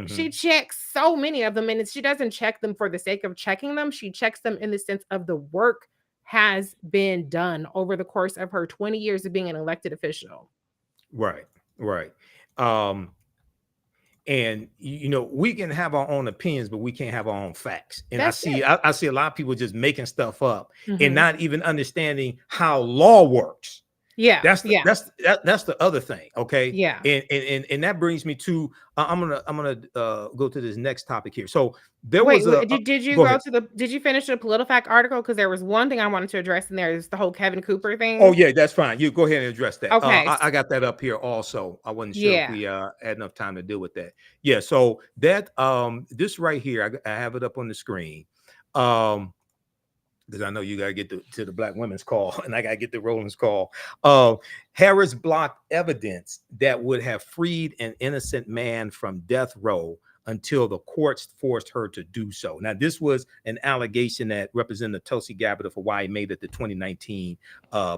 she checks so many of them, and she doesn't check them for the sake of checking them. She checks them in the sense of the work has been done over the course of her 20 years of being an elected official. Right. And we can have our own opinions, but we can't have our own facts. And I see a lot of people just making stuff up and not even understanding how law works. Yeah, that's the other thing. Okay. Yeah. And that brings me to I'm gonna go to this next topic here. So did you finish the PolitiFact article? Because there was one thing I wanted to address in there, is the whole Kevin Cooper thing. Oh yeah, that's fine. You go ahead and address that. Okay. I got that up here also. I wasn't sure if we had enough time to deal with that. Yeah. So that this right here, I have it up on the screen. Because I know you got to get to the Black women's call and I got to get the Rollins call. Harris blocked evidence that would have freed an innocent man from death row until the courts forced her to do so. Now, this was an allegation that Representative Tulsi Gabbard of Hawaii made at the 2019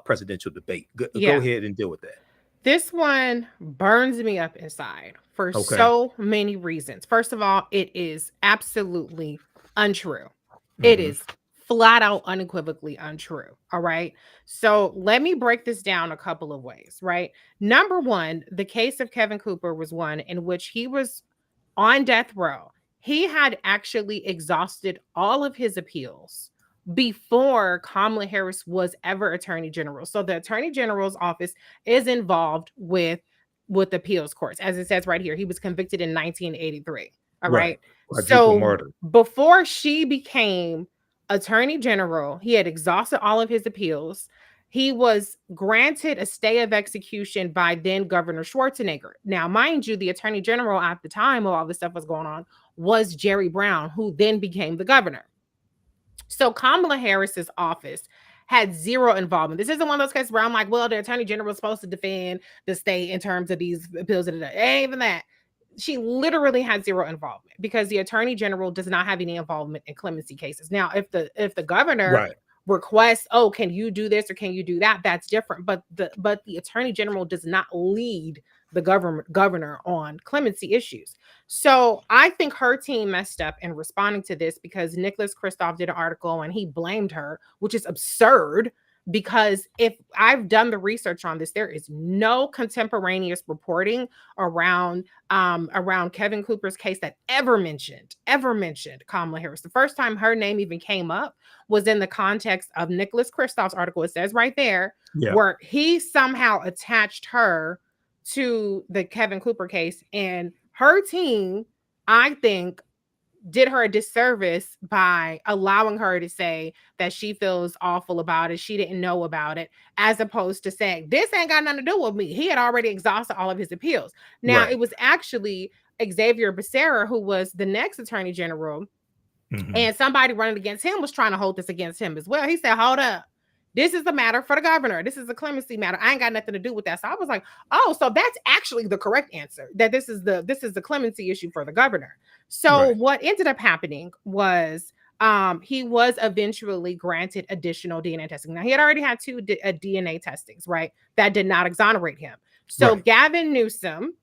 presidential debate. Go ahead and deal with that. This one burns me up inside for so many reasons. First of all, it is absolutely untrue. It is flat out unequivocally untrue. All right. So let me break this down a couple of ways, right? Number one, the case of Kevin Cooper was one in which he was on death row. He had actually exhausted all of his appeals before Kamala Harris was ever Attorney General. So the Attorney General's office is involved with appeals courts. As it says right here, he was convicted in 1983. All right. So before she became Attorney General, he had exhausted all of his appeals. He was granted a stay of execution by then Governor Schwarzenegger. Now, mind you, the Attorney General at the time while all this stuff was going on was Jerry Brown, who then became the governor. So Kamala Harris's office had zero involvement. This isn't one of those cases where I'm like, well, the Attorney General is supposed to defend the state in terms of these appeals. It ain't even that. She literally had zero involvement because the Attorney General does not have any involvement in clemency cases. Now, if the governor requests, can you do this or can you do that? That's different. But the Attorney General does not lead the governor on clemency issues. So I think her team messed up in responding to this because Nicholas Kristof did an article and he blamed her, which is absurd. Because if I've done the research on this, there is no contemporaneous reporting around Kevin Cooper's case that ever mentioned Kamala Harris. The first time her name even came up was in the context of Nicholas Kristof's article. It says right there, where he somehow attached her to the Kevin Cooper case, and her team, I think, did her a disservice by allowing her to say that she feels awful about it. She didn't know about it, as opposed to saying, this ain't got nothing to do with me. He had already exhausted all of his appeals. Now, it was actually Xavier Becerra, who was the next attorney general, and somebody running against him was trying to hold this against him as well. He said, hold up. This is a matter for the governor. This is a clemency matter. I ain't got nothing to do with that. So I was like, oh, so that's actually the correct answer, that this is the clemency issue for the governor. So what ended up happening was he was eventually granted additional DNA testing. Now, he had already had 2 DNA testings, right? That did not exonerate him. So Gavin Newsom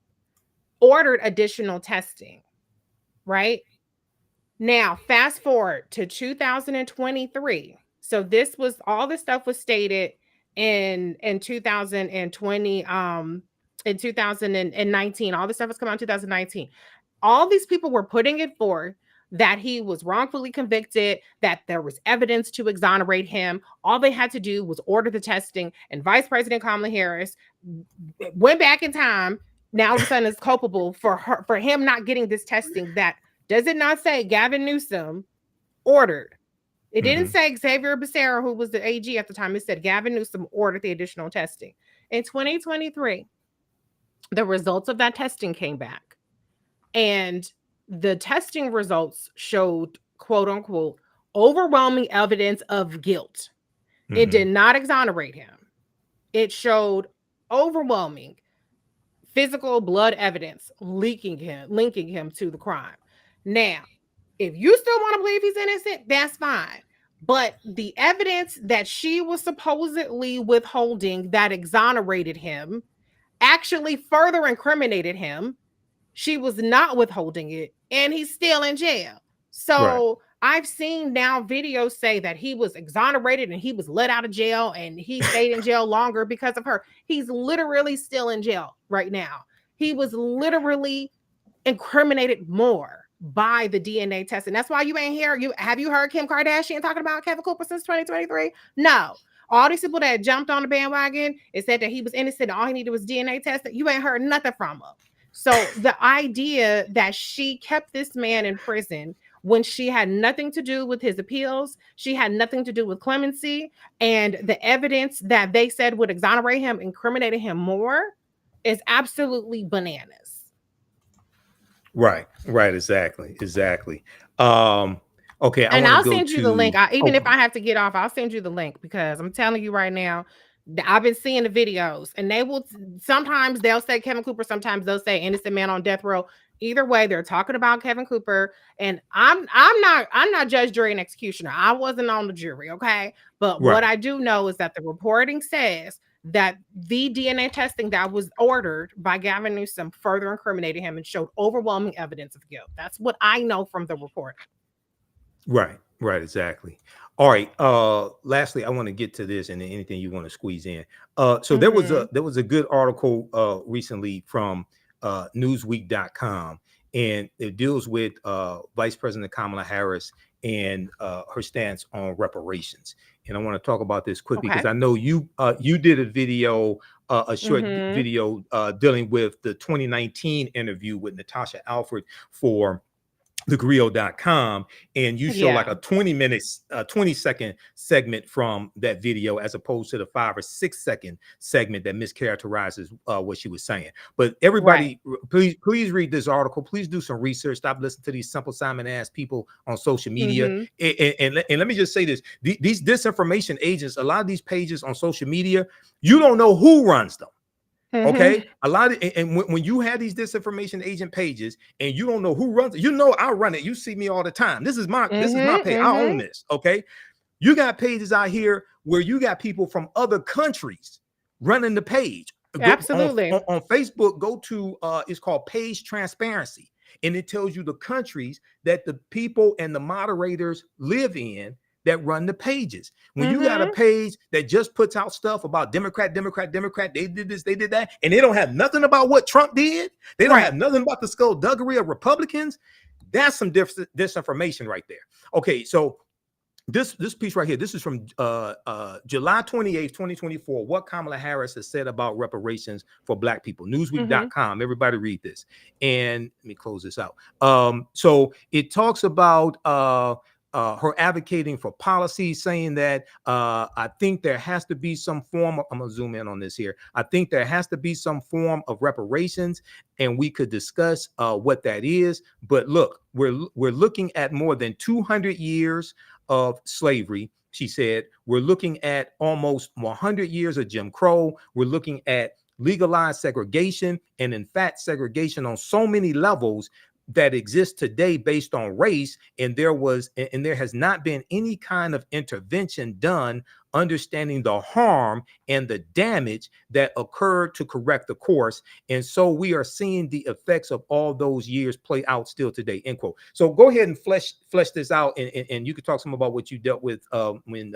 ordered additional testing, right? Now, fast forward to 2023. So all this stuff was stated in 2020, in 2019. All this stuff was coming out in 2019. All these people were putting it forth that he was wrongfully convicted, that there was evidence to exonerate him. All they had to do was order the testing, and Vice President Kamala Harris went back in time. Now all of a sudden is culpable for him not getting this testing. That does it not say Gavin Newsom ordered? It didn't say Xavier Becerra, who was the AG at the time. It said Gavin Newsom ordered the additional testing. In 2023, the results of that testing came back. And the testing results showed, quote unquote, overwhelming evidence of guilt. It did not exonerate him. It showed overwhelming physical blood evidence linking him to the crime. Now, if you still want to believe he's innocent, that's fine. But the evidence that she was supposedly withholding that exonerated him actually further incriminated him. She was not withholding it, and he's still in jail. So I've seen now videos say that he was exonerated and he was let out of jail and he stayed in jail longer because of her. He's literally still in jail right now. He was literally incriminated more by the DNA test. And that's why you ain't here. Have you heard Kim Kardashian talking about Kevin Cooper since 2023? No. All these people that jumped on the bandwagon and said that he was innocent, all he needed was DNA testing, you ain't heard nothing from him. So the idea that she kept this man in prison when she had nothing to do with his appeals, she had nothing to do with clemency, and the evidence that they said would exonerate him, incriminated him more, is absolutely bananas. Right, exactly. Okay, and I'll send you the link. If I have to get off, I'll send you the link, because I'm telling you right now, I've been seeing the videos, and sometimes they'll say Kevin Cooper, sometimes they'll say innocent man on death row. Either way, they're talking about Kevin Cooper, and I'm not judge, jury, and executioner. I wasn't on the jury, okay? But what I do know is that the reporting says that the DNA testing that was ordered by Gavin Newsom further incriminated him and showed overwhelming evidence of guilt. That's what I know from the report. Right, exactly. All right. Lastly, I want to get to this, and anything you want to squeeze in. So there was a good article recently from Newsweek.com, and it deals with Vice President Kamala Harris and her stance on reparations. And I want to talk about this quickly because I know you did a video, a short video dealing with the 2019 interview with Natasha Alford for thegrio.com, and you show like a 20-second segment from that video, as opposed to the 5 or 6 second segment that mischaracterizes what she was saying. But everybody, please read this article. Please do some research. Stop listening to these Simple Simon ass people on social media. And let me just say this: these disinformation agents, a lot of these pages on social media, you don't know who runs them. Okay, a lot of, and when you have these disinformation agent pages and you don't know who runs it, I run it. You see me all the time. This is my page. I own this. Okay, you got pages out here where you got people from other countries running the page, Absolutely. On Facebook, go to it's called Page Transparency, and it tells you the countries that the people and the moderators live in that run the pages. When you got a page that just puts out stuff about Democrat, they did this, they did that, and they don't have nothing about what Trump did, they don't have nothing about the skullduggery of Republicans, that's some disinformation right there. Okay, so this piece right here, this is from July 28th, 2024, what Kamala Harris has said about reparations for Black people. Newsweek.com. Everybody read this. And let me close this out. So it talks about her advocating for policy, saying that I think there has to be some form of, I'm going to zoom in on this here. I think there has to be some form of reparations, and we could discuss what that is. But look, we're looking at more than 200 years of slavery. She said, we're looking at almost 100 years of Jim Crow. We're looking at legalized segregation, and in fact, segregation on so many levels that exist today based on race, and there has not been any kind of intervention done understanding the harm and the damage that occurred to correct the course. And so we are seeing the effects of all those years play out still today, end quote. So go ahead and flesh this out, and you could talk some about what you dealt with when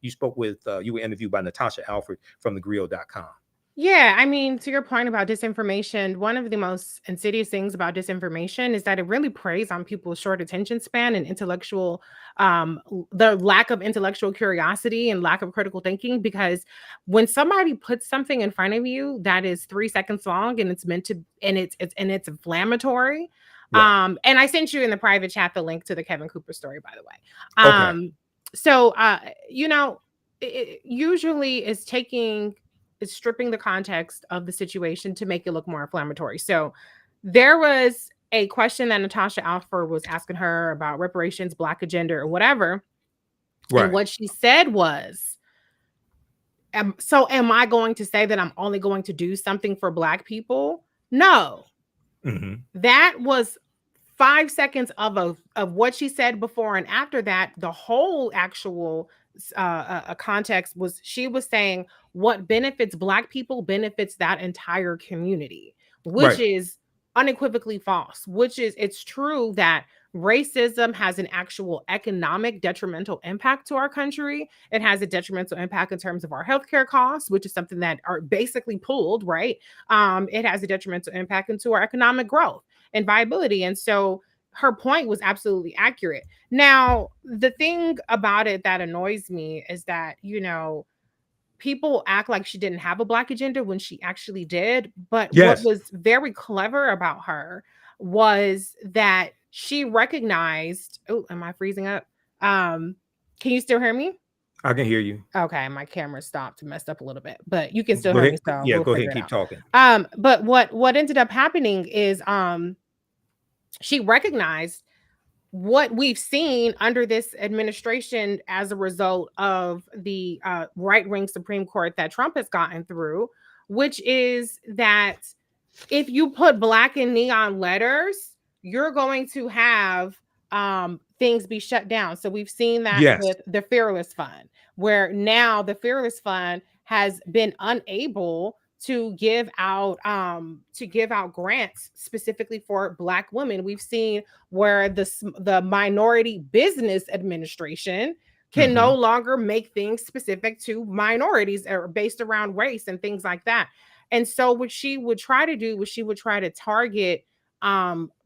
you spoke with, you were interviewed by Natasha Alfred from thegrio.com. Yeah, I mean, to your point about disinformation, one of the most insidious things about disinformation is that it really preys on people's short attention span and the lack of intellectual curiosity and lack of critical thinking. Because when somebody puts something in front of you that is 3 seconds long and it's meant to, and it's inflammatory, and I sent you in the private chat the link to the Kevin Cooper story, by the way. So you know, it usually is stripping the context of the situation to make it look more inflammatory. So there was a question that Natasha Alford was asking her about reparations, Black agenda, or whatever. And what she said was, am I going to say that I'm only going to do something for Black people? No. That was 5 seconds of what she said before and after that. The whole actual context was, she was saying what benefits Black people benefits that entire community, which is unequivocally false. It's true that racism has an actual economic detrimental impact to our country. It has a detrimental impact in terms of our healthcare costs, which is something that are basically pooled, right? It has a detrimental impact into our economic growth and viability. And so her point was absolutely accurate. Now, the thing about it that annoys me is that, you know, people act like she didn't have a Black agenda when she actually did. But what was very clever about her was that she recognized, oh, am I freezing up? Can you still hear me? I can hear you. Okay, my camera stopped, messed up a little bit, but you can still hear me. So yeah, go ahead, keep talking. But what ended up happening is she recognized what we've seen under this administration as a result of the right-wing Supreme Court that Trump has gotten through, which is that if you put Black in neon letters, you're going to have things be shut down. So we've seen that with the Fearless Fund, where now the Fearless Fund has been unable to give out grants specifically for Black women. We've seen where the Minority Business Administration can no longer make things specific to minorities or based around race and things like that. And so what she would try to do was she would try to target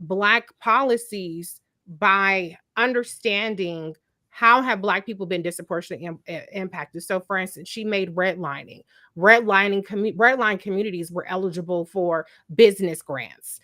Black policies by understanding how have Black people been disproportionately impacted. So for instance, she made redlining communities were eligible for business grants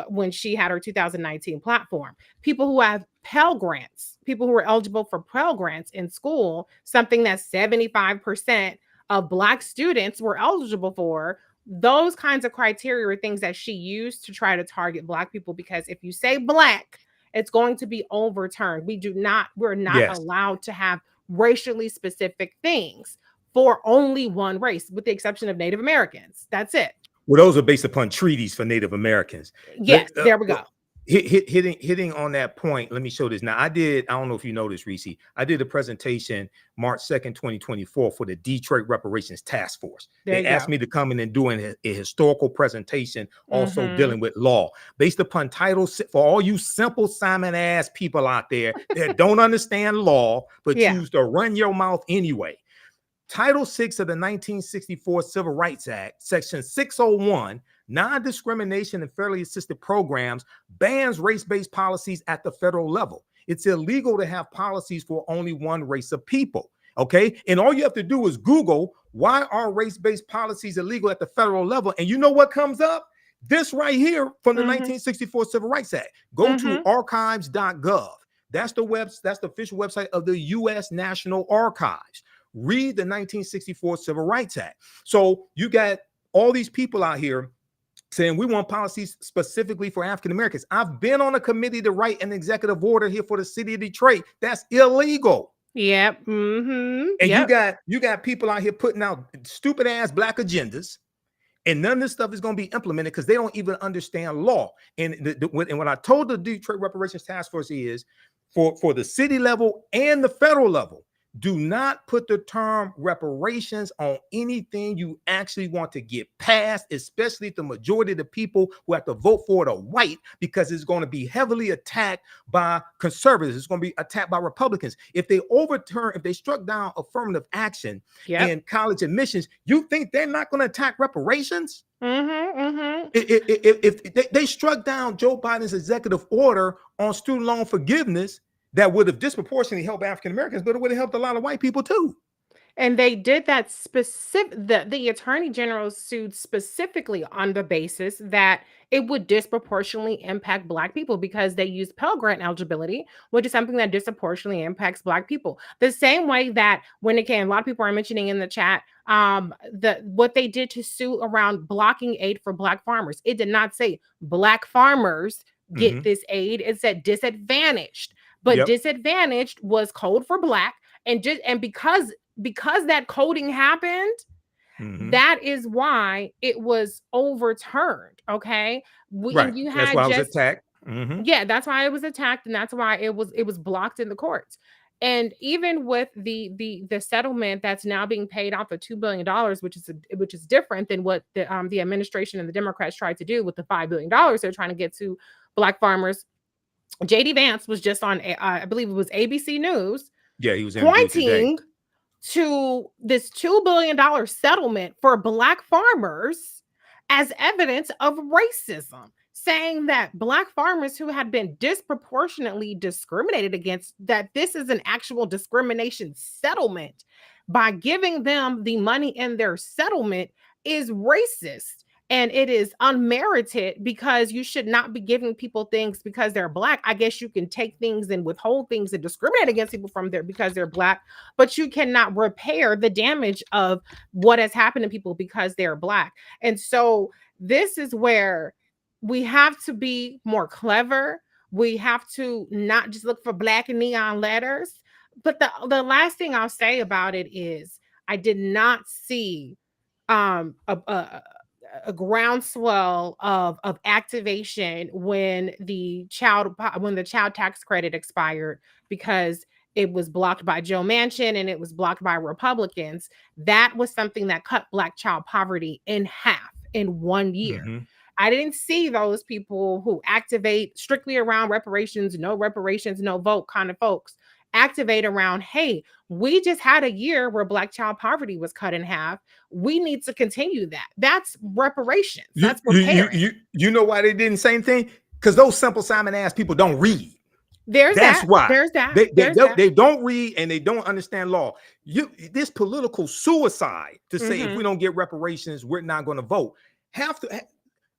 when she had her 2019 platform. People who have Pell Grants, people who are eligible for Pell Grants in school, something that 75% of Black students were eligible for. Those kinds of criteria are things that she used to try to target Black people, because if you say Black, it's going to be overturned. We're not allowed to have racially specific things for only one race, with the exception of Native Americans. That's it. Well, those are based upon treaties for Native Americans. Yes, there we go. hitting on that point. Let me show this. Now, I don't know if you know this, Reece. I did a presentation March 2nd, 2024 for the Detroit Reparations Task Force. They asked me to come in and do a historical presentation, also dealing with law. Based upon Title 6, for all you simple Simon ass people out there that don't understand law, but choose to run your mouth anyway. Title 6 of the 1964 Civil Rights Act, Section 601, non-discrimination and fairly assisted programs, bans race-based policies at the federal level. It's illegal to have policies for only one race of people. Okay. And all you have to do is Google, why are race-based policies illegal at the federal level? And you know what comes up? This right here from the 1964 Civil Rights Act. Go to archives.gov. That's the official website of the U.S. National Archives. Read the 1964 Civil Rights Act. So you got all these people out here saying we want policies specifically for African Americans. I've been on a committee to write an executive order here for the city of Detroit. That's illegal. Yep. And you got people out here putting out stupid ass black agendas, and none of this stuff is going to be implemented because they don't even understand law. And what I told the Detroit Reparations Task Force is for the city level and the federal level, do not put the term reparations on anything you actually want to get passed, especially if the majority of the people who have to vote for it are white, because it's going to be heavily attacked by conservatives. It's going to be attacked by Republicans. If they struck down affirmative action in college admissions, you think they're not going to attack reparations? If they struck down Joe Biden's executive order on student loan forgiveness, that would have disproportionately helped African Americans, but it would have helped a lot of white people too. And they did that the attorney general sued specifically on the basis that it would disproportionately impact Black people because they use Pell Grant eligibility, which is something that disproportionately impacts Black people. The same way that when it came, a lot of people are mentioning in the chat, what they did to sue around blocking aid for Black farmers. It did not say Black farmers get this aid. It said disadvantaged. But disadvantaged was code for Black, and because that coding happened, that is why it was overturned. Okay, that's why it was attacked. Yeah, that's why it was attacked, and that's why it was blocked in the courts. And even with the settlement that's now being paid out for $2 billion, which is different than what the administration and the Democrats tried to do with the $5 billion they're trying to get to Black farmers. JD Vance was just on, I believe it was ABC News. Yeah, he was pointing to this $2 billion settlement for Black farmers as evidence of racism, saying that Black farmers who had been disproportionately discriminated against, that this is an actual discrimination settlement. By giving them the money in their settlement is racist. And it is unmerited because you should not be giving people things because they're Black. I guess you can take things and withhold things and discriminate against people because they're Black, but you cannot repair the damage of what has happened to people because they're Black. And so this is where we have to be more clever. We have to not just look for Black and neon letters. But the last thing I'll say about it is I did not see a groundswell of activation when the child tax credit expired, because it was blocked by Joe Manchin and it was blocked by Republicans. That was something that cut Black child poverty in half in 1 year. I didn't see those people who activate strictly around reparations, no vote kind of folks activate around, hey, we just had a year where Black child poverty was cut in half. We need to continue that. That's reparations. That's repairing. You know why they didn't say anything? Because those simple Simon ass people don't read. That's why. There's that. They don't read and they don't understand law. This political suicide to say if we don't get reparations, we're not going to vote.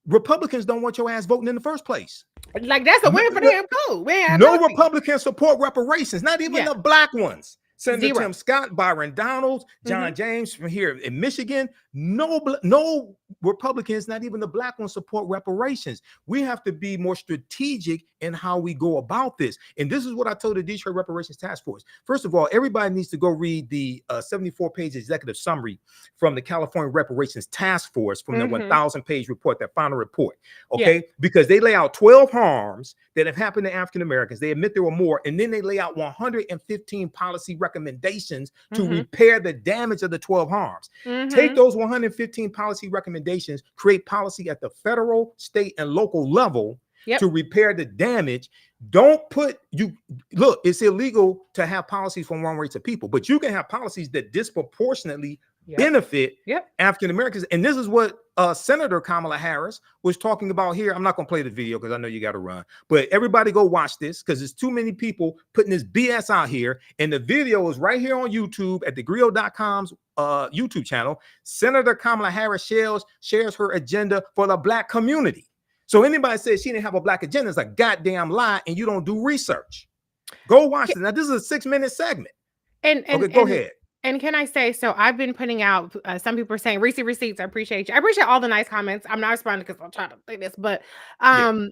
Republicans don't want your ass voting in the first place. Like, that's a win for them too. No Republicans support reparations, not even the Black ones. Senator Tim Scott, Byron Donalds, John James from here in Michigan. No Republicans, not even the black ones, support reparations. We have to be more strategic in how we go about this. And this is what I told the Detroit Reparations Task Force. First of all, everybody needs to go read the 74-page executive summary from the California Reparations Task Force from the 1,000-page report, that final report. Okay, because they lay out 12 harms that have happened to African Americans. They admit there were more, and then they lay out 115 policy recommendations to repair the damage of the 12 harms. Take those 115 policy recommendations, create policy at the federal, state, and local level to repair the damage. Don't put look, it's illegal to have policies from one race of people, but you can have policies that disproportionately benefit African Americans. And this is what Senator Kamala Harris was talking about here. I'm not going to play the video because I know you got to run, but everybody go watch this because there's too many people putting this BS out here. And the video is right here on YouTube at thegrio.com's YouTube channel. Senator Kamala Harris shares her agenda for the black community. So anybody says she didn't have a black agenda is a goddamn lie, and you don't do research. Go watch it. Now, this is a 6-minute segment. Okay, go ahead. And can I say, so I've been putting out, some people are saying, Reecie Receipts, I appreciate you. I appreciate all the nice comments. I'm not responding because I'm trying to say this, but I'm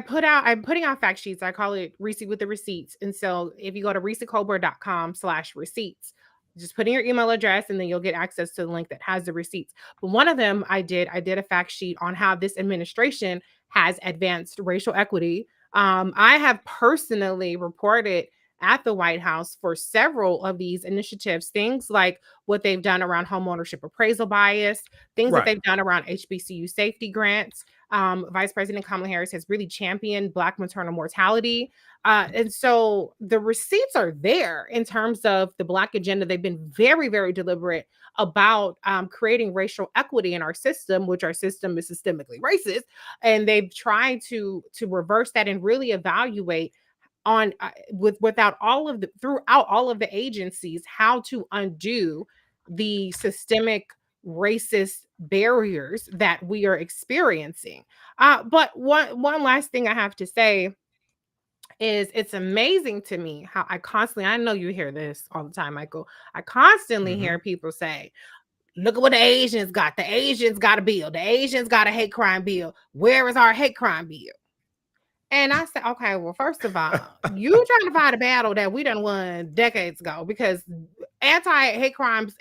putting out fact sheets. I call it Reecie with the Receipts. And so if you go to ReecieColbert.com/receipts, just put in your email address and then you'll get access to the link that has the receipts. But one of them I did a fact sheet on how this administration has advanced racial equity. I have personally reported at the White House for several of these initiatives, things like what they've done around homeownership appraisal bias, things that they've done around HBCU safety grants. Vice President Kamala Harris has really championed Black maternal mortality. And so the receipts are there in terms of the Black agenda. They've been very, very deliberate about creating racial equity in our system, which our system is systemically racist. And they've tried to reverse that and really evaluate on throughout all of the agencies how to undo the systemic racist barriers that we are experiencing. But one last thing I have to say is it's amazing to me how I know you hear this all the time, Michael. I constantly hear people say, look at what the Asians got. The Asians got a bill. The Asians got a hate crime bill. Where is our hate crime bill? And I said, okay, well, first of all, you trying to fight a battle that we done won decades ago, because anti-Black hate crimes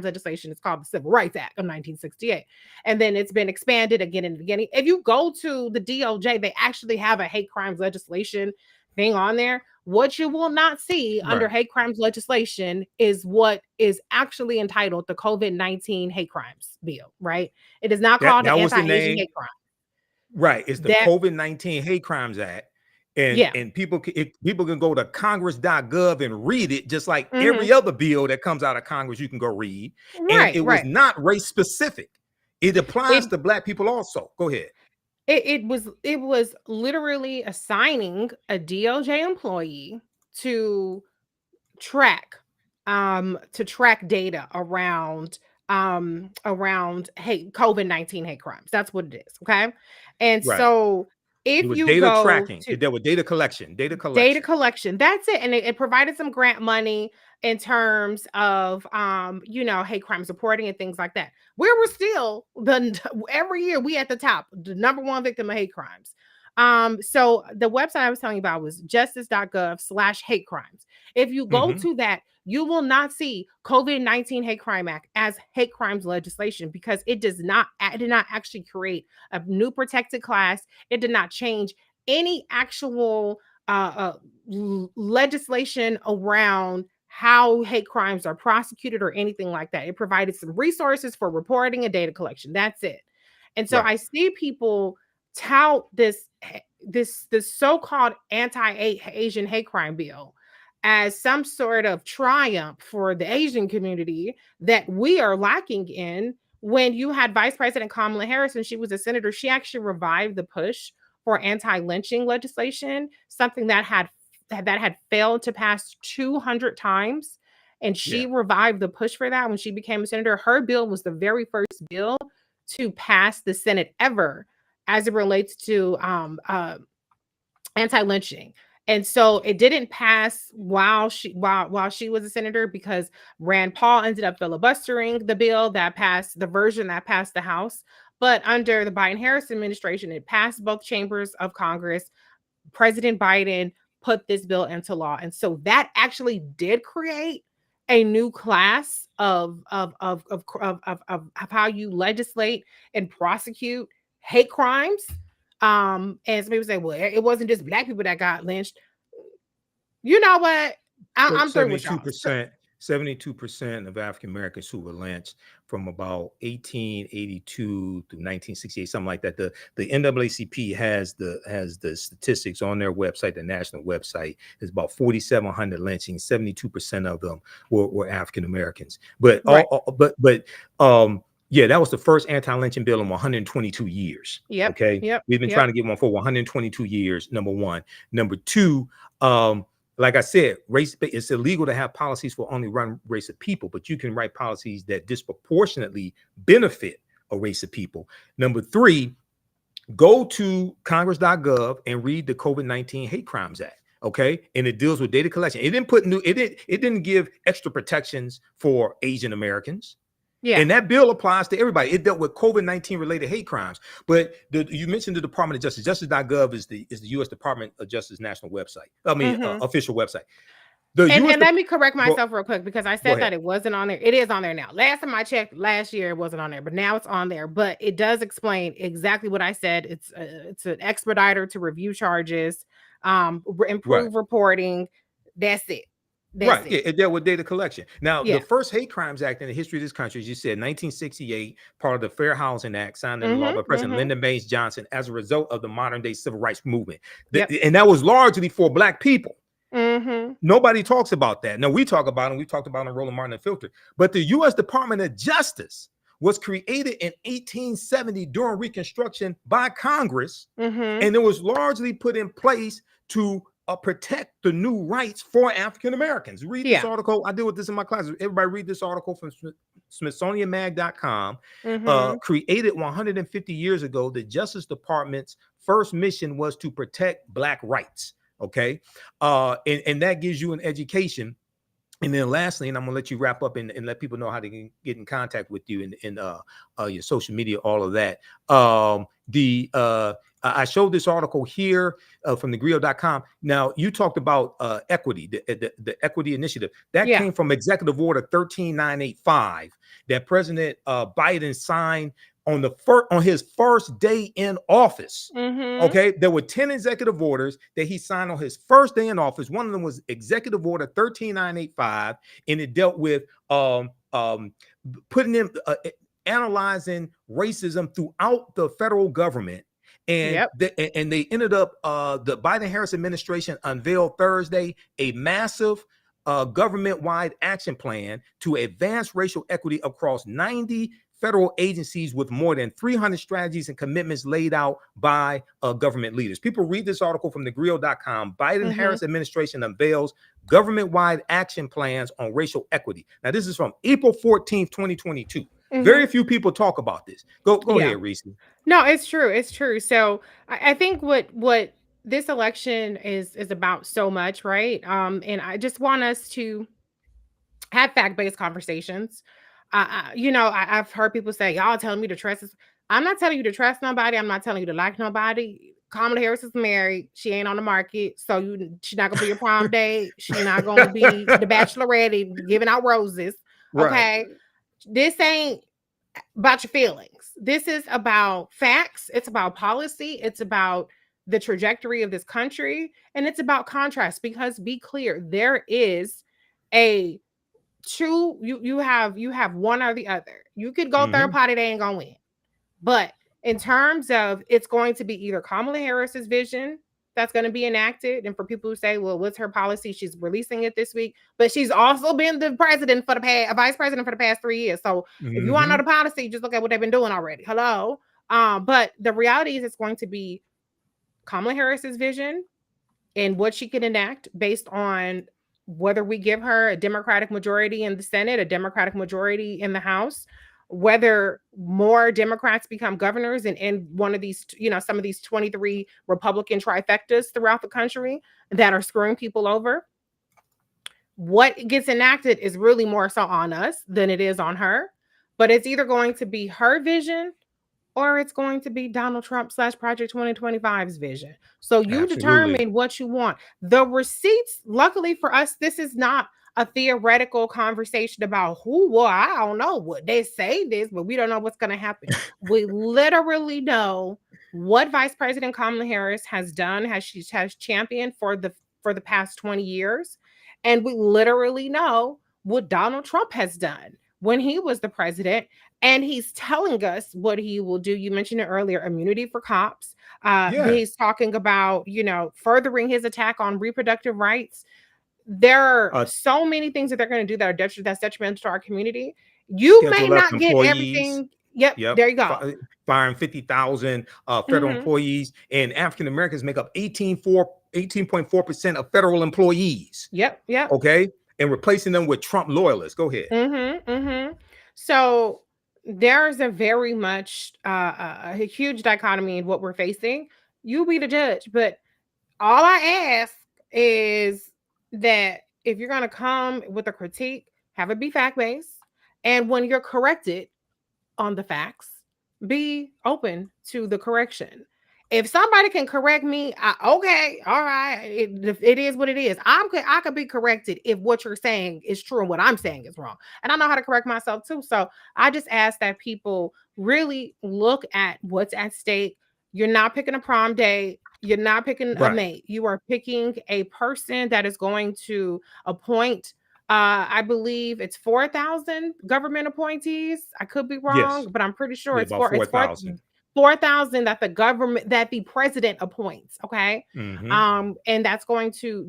legislation is called the Civil Rights Act of 1968. And then it's been expanded again and again. If you go to the DOJ, they actually have a hate crimes legislation thing on there. What you will not see under hate crimes legislation is what is actually entitled the COVID-19 hate crimes bill, right? It is not called the anti-Asian hate crime. Right, it's the COVID-19 Hate Crimes Act, and people can go to Congress.gov and read it, just like every other bill that comes out of Congress. You can go read, and it was not race specific. It applies to Black people also. Go ahead. It was literally assigning a DOJ employee to track data around COVID-19 hate crimes. That's what it is. Okay. And so if you data tracking, there was data collection, that's it. And it provided some grant money in terms of, hate crimes reporting and things like that. Where we're still every year we at the top, the number one victim of hate crimes. So the website I was telling you about was justice.gov/hate crimes. If you go to that, you will not see COVID-19 Hate Crime Act as hate crimes legislation, because it did not actually create a new protected class. It did not change any actual legislation around how hate crimes are prosecuted or anything like that. It provided some resources for reporting and data collection. That's it. And so I see people tout this so-called anti-Asian hate crime bill as some sort of triumph for the Asian community that we are lacking in. When you had Vice President Kamala Harris, and she was a senator, she actually revived the push for anti-lynching legislation, something that had failed to pass 200 times. And she revived the push for that when she became a senator. Her bill was the very first bill to pass the Senate ever as it relates to anti-lynching. And so it didn't pass while she was a senator, because Rand Paul ended up filibustering the bill that passed, the version that passed the House. But under the Biden-Harris administration, it passed both chambers of Congress. President Biden put this bill into law. And so that actually did create a new class of how you legislate and prosecute hate crimes. And some people say, well, it wasn't just Black people that got lynched. You know what? I'm through with y'all. 72% of African Americans who were lynched from about 1882 to 1968, something like that. The NAACP has the statistics on their website, the national website. There's about 4,700 lynchings. 72% of them were African Americans. But Right. yeah, that was the first anti-lynching bill in 122 years. Yep. Okay. Yep. We've been trying to get one for 122 years. Number one. Number two, like I said, it's illegal to have policies for only one race of people, but you can write policies that disproportionately benefit a race of people. Number three, go to congress.gov and read the COVID-19 Hate Crimes Act. Okay. And it deals with data collection. It didn't give extra protections for Asian Americans. Yeah. And that bill applies to everybody. It dealt with COVID-19 related hate crimes. But you mentioned the Department of Justice. Justice.gov is the U.S. Department of Justice national website. Official website. And let me correct myself real quick, because I said that it wasn't on there. It is on there now. Last time I checked, last year it wasn't on there, but now it's on there. But it does explain exactly what I said. It's an expediter to review charges, improve reporting. That's it. Yeah, it dealt with data collection. Now, the first Hate Crimes Act in the history of this country, as you said, 1968, part of the Fair Housing Act, signed into law by President Lyndon Baines Johnson as a result of the modern day civil rights movement. And that was largely for Black people. Nobody talks about that. Now, we talk about it. We talked about it on Roland Martin Unfiltered. But the U.S. Department of Justice was created in 1870 during Reconstruction by Congress, and it was largely put in place to protect the new rights for African Americans. Read this article. I deal with this in my class. Everybody read this article from SmithsonianMag.com. Created 150 years ago, the Justice Department's first mission was to protect Black rights. Okay. And that gives you an education. And then lastly, and I'm gonna let you wrap up and let people know how they can get in contact with you and your social media, all of that. I showed this article here from thegrio.com. Now, you talked about equity, the equity initiative. That came from Executive Order 13985 that President Biden signed on his first day in office. Okay, there were 10 executive orders that he signed on his first day in office. One of them was Executive Order 13985, and it dealt with putting in analyzing racism throughout the federal government. And they ended up the Biden-Harris administration unveiled Thursday a massive government-wide action plan to advance racial equity across 90 federal agencies, with more than 300 strategies and commitments laid out by government leaders. People read this article from thegrio.com. Biden-Harris administration unveils government-wide action plans on racial equity. Now, this is from April 14th, 2022. Very few people talk about this. Go ahead, Reece. No, it's true. It's true. So I think what this election is about so much, right? And I just want us to have fact-based conversations. I've heard people say, y'all telling me to trust this. I'm not telling you to trust nobody. I'm not telling you to like nobody. Kamala Harris is married. She ain't on the market. So she's not going to be your prom date. She's not going to be the bachelorette giving out roses. Okay. This ain't about your feelings. This is about facts. It's about policy. It's about the trajectory of this country. And it's about contrast, because be clear, there is a true, you have one or the other. You could go third party, they ain't gonna win. But in terms of, it's going to be either Kamala Harris's vision that's going to be enacted. And for people who say, well, what's her policy? She's releasing it this week, but she's also been the president for the past, vice president for the past 3 years. So if you want to know the policy, just look at what they've been doing already. Hello. But the reality is it's going to be Kamala Harris's vision and what she can enact based on whether we give her a Democratic majority in the Senate, a Democratic majority in the House, whether more Democrats become governors and in one of these, some of these 23 Republican trifectas throughout the country that are screwing people over, what gets enacted is really more so on us than it is on her. But it's either going to be her vision or it's going to be Donald Trump / Project 2025's vision. So you Absolutely. determine what you want. The receipts, luckily for us, this is not a theoretical conversation about well, I don't know what they say this, but we don't know what's going to happen. We literally know what Vice President Kamala Harris has done, has championed for the past 20 years. And we literally know what Donald Trump has done when he was the president. And he's telling us what he will do. You mentioned it earlier, immunity for cops. Yeah. He's talking about, furthering his attack on reproductive rights. There are so many things that they're going to do that are that's detrimental to our community. You may not get everything. Yep. There you go. Firing 50,000 federal employees, and African Americans make up 18.4% of federal employees. Yep. Okay. And replacing them with Trump loyalists. Go ahead. So there's a very much a huge dichotomy in what we're facing. You be the judge, but all I ask is that if you're going to come with a critique, have it be fact-based, and when you're corrected on the facts, be open to the correction. If somebody can correct me, okay, all right, it is what it is. I could be corrected if what you're saying is true and what I'm saying is wrong. And I know how to correct myself too. So I just ask that people really look at what's at stake. You're not picking a prom date. You're not picking a mate. You are picking a person that is going to appoint, I believe it's 4,000 government appointees. I could be wrong, but I'm pretty sure it's 4,000. 4,000 that the president appoints. Okay. And that's going to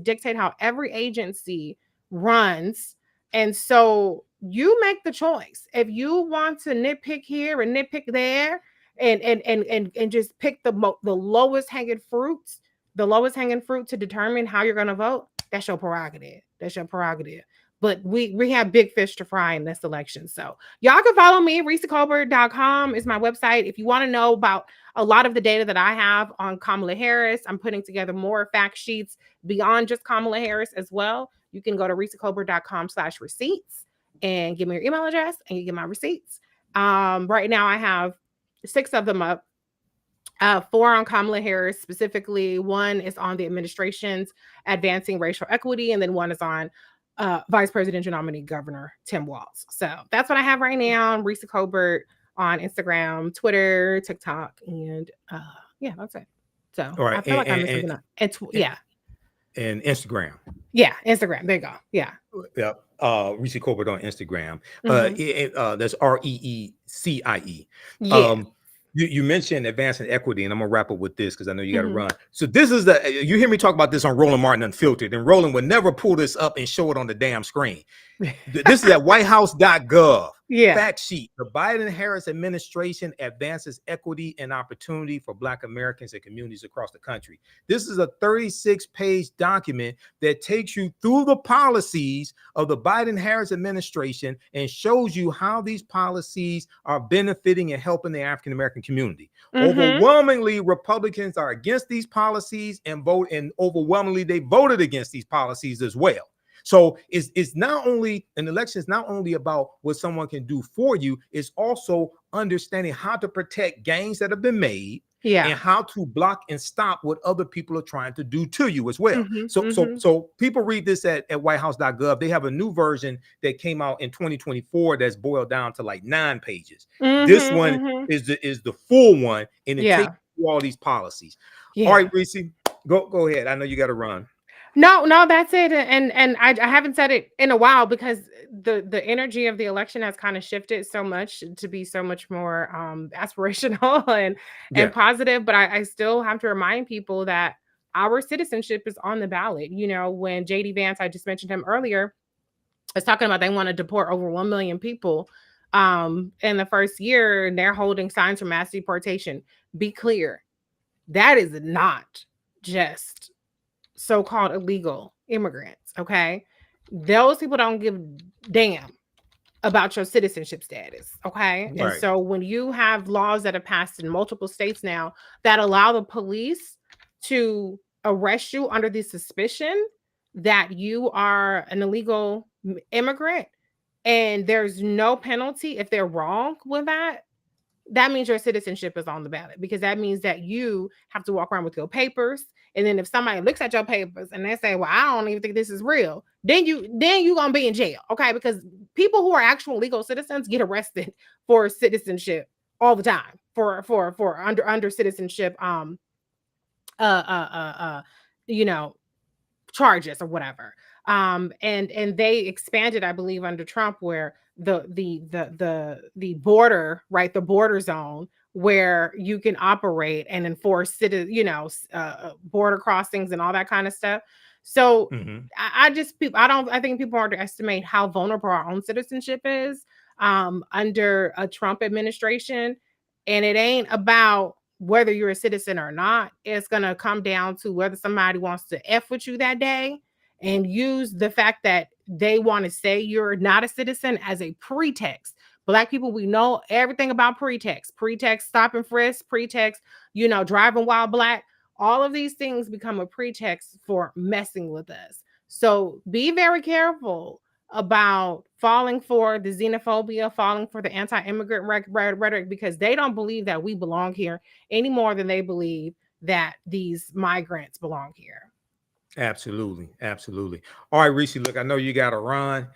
dictate how every agency runs. And so you make the choice. If you want to nitpick here and nitpick there and just pick the lowest hanging fruits, to determine how you're going to vote, that's your prerogative. But we have big fish to fry in this election. So y'all can follow me. ReecieColbert.com is my website. If you want to know about a lot of the data that I have on Kamala Harris, I'm putting together more fact sheets beyond just Kamala Harris as well. You can go to ReecieColbert.com/receipts and give me your email address and you get my receipts. Right now I have 6 of them up. 4 on Kamala Harris specifically. 1 is on the administration's advancing racial equity, and then 1 is on Vice Presidential nominee Governor Tim Walz. So that's what I have right now. Reecie Colbert on Instagram, Twitter, TikTok, and that's it. So I feel like I'm missing up. And Instagram. Yeah, Instagram. There you go. Yeah. Yep. Reecie Colbert on Instagram. That's REECIE. Yeah. You mentioned advancing equity, and I'm gonna wrap up with this because I know you got to run. So this is you hear me talk about this on Roland Martin Unfiltered, and Roland would never pull this up and show it on the damn screen. This is at whitehouse.gov. Yeah. Fact sheet. The Biden-Harris administration advances equity and opportunity for Black Americans and communities across the country. This is a 36-page document that takes you through the policies of the Biden-Harris administration and shows you how these policies are benefiting and helping the African American community. Overwhelmingly, Republicans are against these policies and overwhelmingly they voted against these policies as well. So it's not only an election is not only about what someone can do for you, it's also understanding how to protect gains that have been made, and how to block and stop what other people are trying to do to you as well. So people read this at whitehouse.gov. They have a new version that came out in 2024 that's boiled down to like 9 pages. This one is the full one, and it takes you all these policies. All right, Reecie, go ahead. I know you got to run. No, that's it. And I haven't said it in a while because the energy of the election has kind of shifted so much to be so much more aspirational and positive. But I still have to remind people that our citizenship is on the ballot. When JD Vance, I just mentioned him earlier, is talking about they want to deport over 1 million people in the first year, and they're holding signs for mass deportation. Be clear, that is not just so-called illegal immigrants. Okay, those people don't give a damn about your citizenship status. Okay. And Right. so when you have laws that are passed in multiple states now that allow the police to arrest you under the suspicion that you are an illegal immigrant, and there's no penalty if they're wrong with that, that means your citizenship is on the ballot, because that means that you have to walk around with your papers. And then if somebody looks at your papers and they say, well, I don't even think this is real, then you gonna be in jail. Okay. Because people who are actual legal citizens get arrested for citizenship all the time, for under citizenship uh uh uh uh you know charges or whatever. And they expanded, I believe, under Trump, where the border, right, the border zone where you can operate and enforce border crossings and all that kind of stuff. So Mm-hmm. I think people underestimate how vulnerable our own citizenship is under a Trump administration. And it ain't about whether you're a citizen or not. It's going to come down to whether somebody wants to F with you that day and use the fact that they want to say you're not a citizen as a pretext. Black people, we know everything about pretext, stop and frisk, pretext, driving while black. All of these things become a pretext for messing with us. So be very careful about falling for the xenophobia, falling for the anti-immigrant rhetoric, because they don't believe that we belong here any more than they believe that these migrants belong here. Absolutely, absolutely. All right, Reece, look, I know you got to run.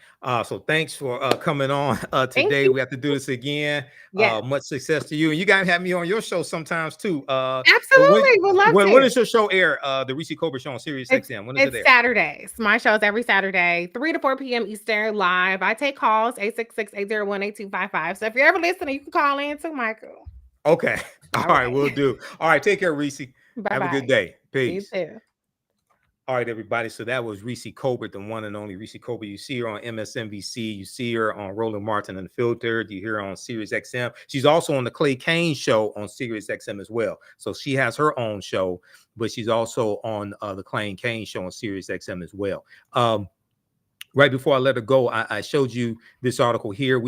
So thanks for coming on Thank today. you. We have to do this again. Yes, Much success to you. And you got to have me on your show sometimes too. So absolutely. Would love when to. is your show air? The Reecie Colbert Show on Sirius XM. When is it It's air? Saturdays. My show is every Saturday, 3 to 4 p.m. Eastern, live. I take calls, 866-801-8255. So if you're ever listening, you can call in to Michael. Okay. All All right, right. we'll do. All right, take care, Reece. Have a good Bye-bye. day. You Peace. too. All right, everybody. So that was Reecie Colbert, the one and only Reecie Colbert. You see her on MSNBC. You see her on Roland Martin Unfiltered. You hear her on Sirius XM. She's also on the Clay Kane Show on Sirius XM as well. So she has her own show, but she's also on the Clay Kane Show on Sirius XM as well. Right before I let her go, I showed you this article here.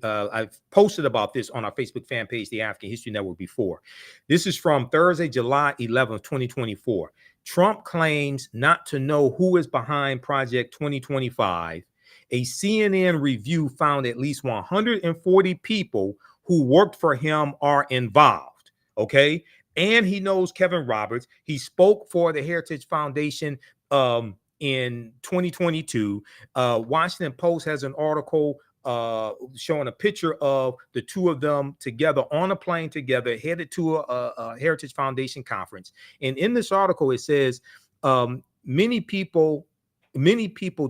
I've posted about this on our Facebook fan page, the African History Network, before. This is from Thursday, July 11th, 2024. Trump claims not to know who is behind Project 2025. A CNN review found at least 140 people who worked for him are involved. Okay. And he knows Kevin Roberts. He spoke for the Heritage Foundation in 2022. Washington Post has an article showing a picture of the two of them together on a plane together, headed to a Heritage Foundation conference. And in this article, it says many people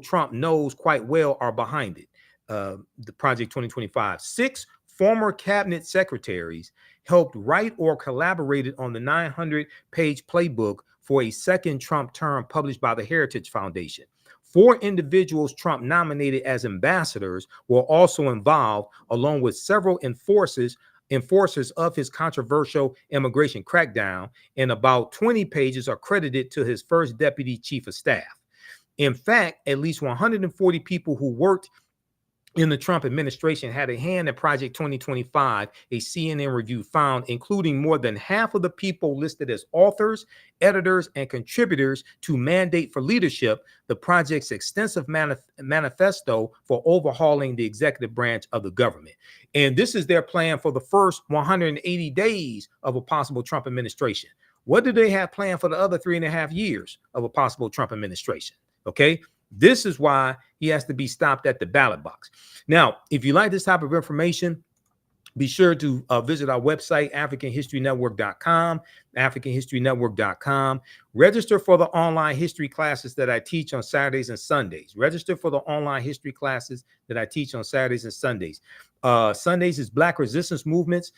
Trump knows quite well are behind it. The Project 2025. 6 former cabinet secretaries helped write or collaborated on the 900-page playbook for a second Trump term published by the Heritage Foundation. 4 individuals Trump nominated as ambassadors were also involved, along with several enforcers of his controversial immigration crackdown, and about 20 pages are credited to his first deputy chief of staff. In fact, at least 140 people who worked in the Trump administration had a hand in Project 2025, a CNN review found, including more than half of the people listed as authors, editors, and contributors to Mandate for Leadership, the project's extensive manifesto for overhauling the executive branch of the government. And this is their plan for the first 180 days of a possible Trump administration. What do they have planned for the other 3.5 years of a possible Trump administration? Okay. This is why he has to be stopped at the ballot box. Now, if you like this type of information, be sure to visit our website, AfricanHistoryNetwork.com, AfricanHistoryNetwork.com. Register for the online history classes that I teach on Saturdays and Sundays. Register for the online history classes that I teach on Saturdays and Sundays. Sundays is Black Resistance Movements,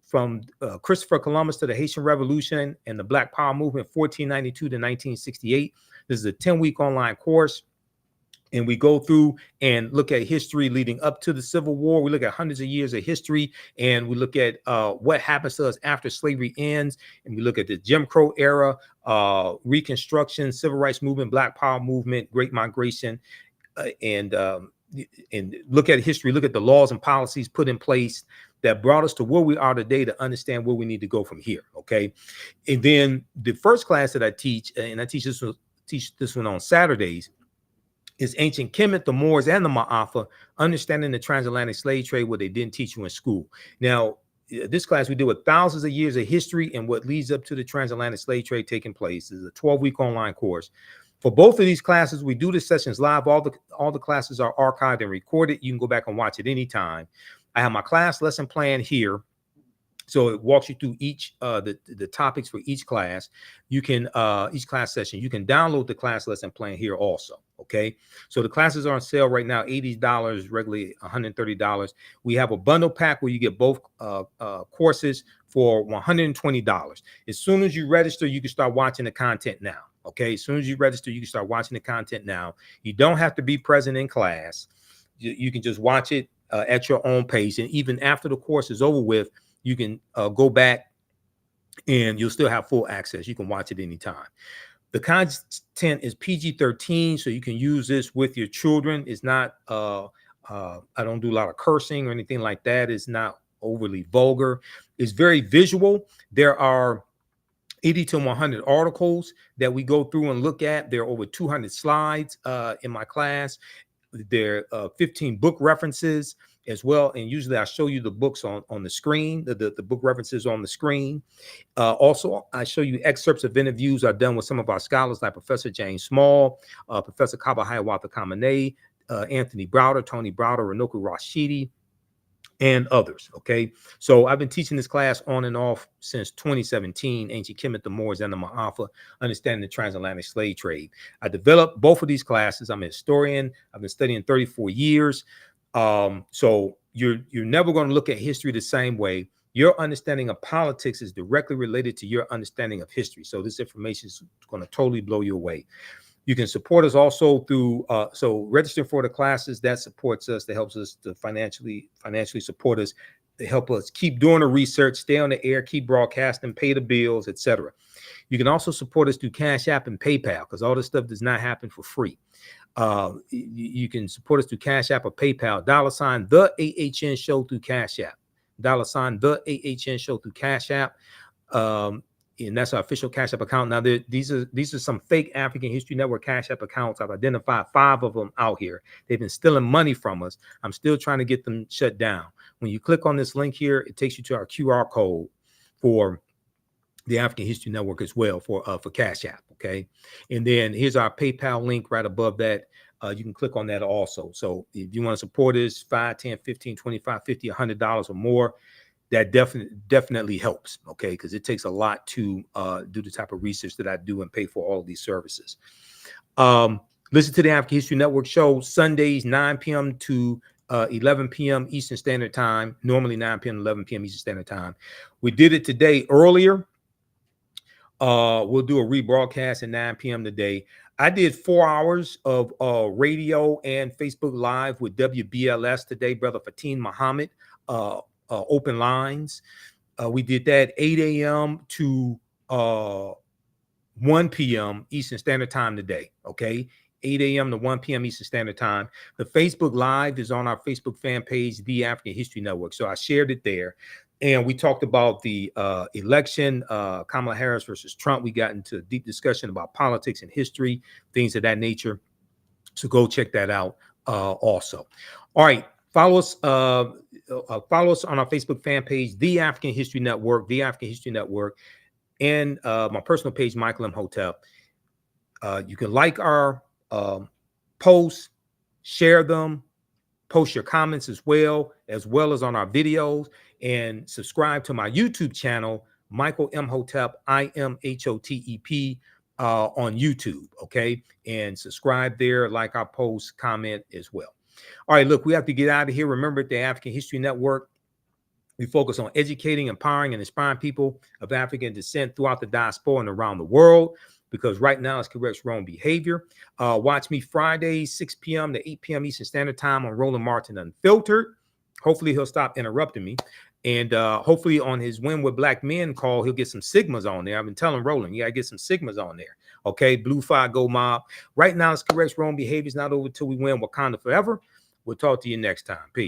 from Christopher Columbus to the Haitian Revolution and the Black Power Movement, 1492 to 1968. This is a 10-week online course, and we go through and look at history leading up to the Civil War. We look at hundreds of years of history, and we look at what happens to us after slavery ends, and we look at the Jim Crow era, Reconstruction, Civil Rights Movement, Black Power Movement, Great Migration, and and look at history, look at the laws and policies put in place that brought us to where we are today to understand where we need to go from here. Okay. And then the first class that I teach, and I teach this one on Saturdays, is Ancient Kemet, the Moors, and the Ma'afa, understanding the transatlantic slave trade, what they didn't teach you in school. Now, this class we deal with thousands of years of history and what leads up to the transatlantic slave trade taking place. This is a 12-week online course. For both of these classes, we do the sessions live. All the classes are archived and recorded. You can go back and watch it anytime. I have my class lesson plan here. So it walks you through each the topics for each class. You can each class session. You can download the class lesson plan here also. Okay. So the classes are on sale right now, $80, regularly $130. We have a bundle pack where you get both courses for $120. As soon as you register, you can start watching the content now. Okay. As soon as you register, you can start watching the content now. You don't have to be present in class. You can just watch it at your own pace. And even after the course is over with, you can go back and you'll still have full access. You can watch it anytime. The content is PG-13, so you can use this with your children. It's not, I don't do a lot of cursing or anything like that. It's not overly vulgar. It's very visual. There are 80 to 100 articles that we go through and look at. There are over 200 slides in my class. There are 15 book references as well. And usually I show you the books on the screen, the book references on the screen. Also, I show you excerpts of interviews I've done with some of our scholars like Professor James Small, Professor Kaba Hiawatha Kamene, Anthony Browder, Tony Browder, Renoku Rashidi, and others. Okay. So I've been teaching this class on and off since 2017, Ancient Kemet, the Moors, and the Ma'afa, understanding the transatlantic slave trade. I developed both of these classes. I'm a historian. I've been studying 34 years. So you're never going to look at history the same way. Your understanding of politics is directly related to your understanding of history. So this information is going to totally blow you away. You can support us also through, so registering for the classes, that supports us, that helps us to financially support us, to help us keep doing the research, stay on the air, keep broadcasting, pay the bills, etc. You can also support us through Cash App and PayPal, because all this stuff does not happen for free. You can support us through Cash App or PayPal, $, the AHN show through Cash App, $, the AHN show through Cash App. And that's our official Cash App account. Now, these are some fake African History Network Cash App accounts. I've identified 5 of them out here. They've been stealing money from us. I'm still trying to get them shut down. When you click on this link here, it takes you to our QR code for the African History Network as well for Cash App. Okay. And then here's our PayPal link right above that. You can click on that also. So if you want to support us, $5, $10, $15, $25, $50, $100 or more, that definitely helps. Okay. Because it takes a lot to do the type of research that I do and pay for all of these services. Listen to the African History Network show Sundays, 9 p.m. to 11 p.m. Eastern Standard Time, normally 9 p.m. to 11 p.m. Eastern Standard Time. We did it today earlier. We'll do a rebroadcast at 9 p.m. today. I did 4 hours of radio and Facebook Live with WBLS today, Brother Fatin Muhammad, open lines. We did that 8 a.m. to 1 p.m. Eastern Standard Time today. Okay. 8 a.m. to 1 p.m. Eastern Standard Time. The Facebook Live is on our Facebook fan page, The African History Network. So I shared it there. And we talked about the election, Kamala Harris versus Trump. We got into a deep discussion about politics and history, things of that nature. So go check that out also. All right. Follow us on our Facebook fan page, The African History Network, The African History Network, and my personal page, Michael Imhotep. You can like our posts, share them, post your comments as well as on our videos, and subscribe to my YouTube channel, Michael Imhotep, IMHOTEP, on YouTube. Okay. And subscribe there, like our posts, comment as well. All right, look, we have to get out of here. Remember, at the African History Network, we focus on educating, empowering, and inspiring people of African descent throughout the diaspora and around the world, because right now it's corrects wrong behavior. Watch me Fridays, 6 p.m. to 8 p.m. Eastern Standard Time on Roland Martin Unfiltered. Hopefully he'll stop interrupting me. And hopefully on his Win with Black Men call, he'll get some Sigmas on there. I've been telling Roland, you got to get some Sigmas on there. Okay, Blue Fire Go Mob. Right now it's corrects wrong behavior. It's not over till we win Wakanda Forever. We'll talk to you next time. Peace.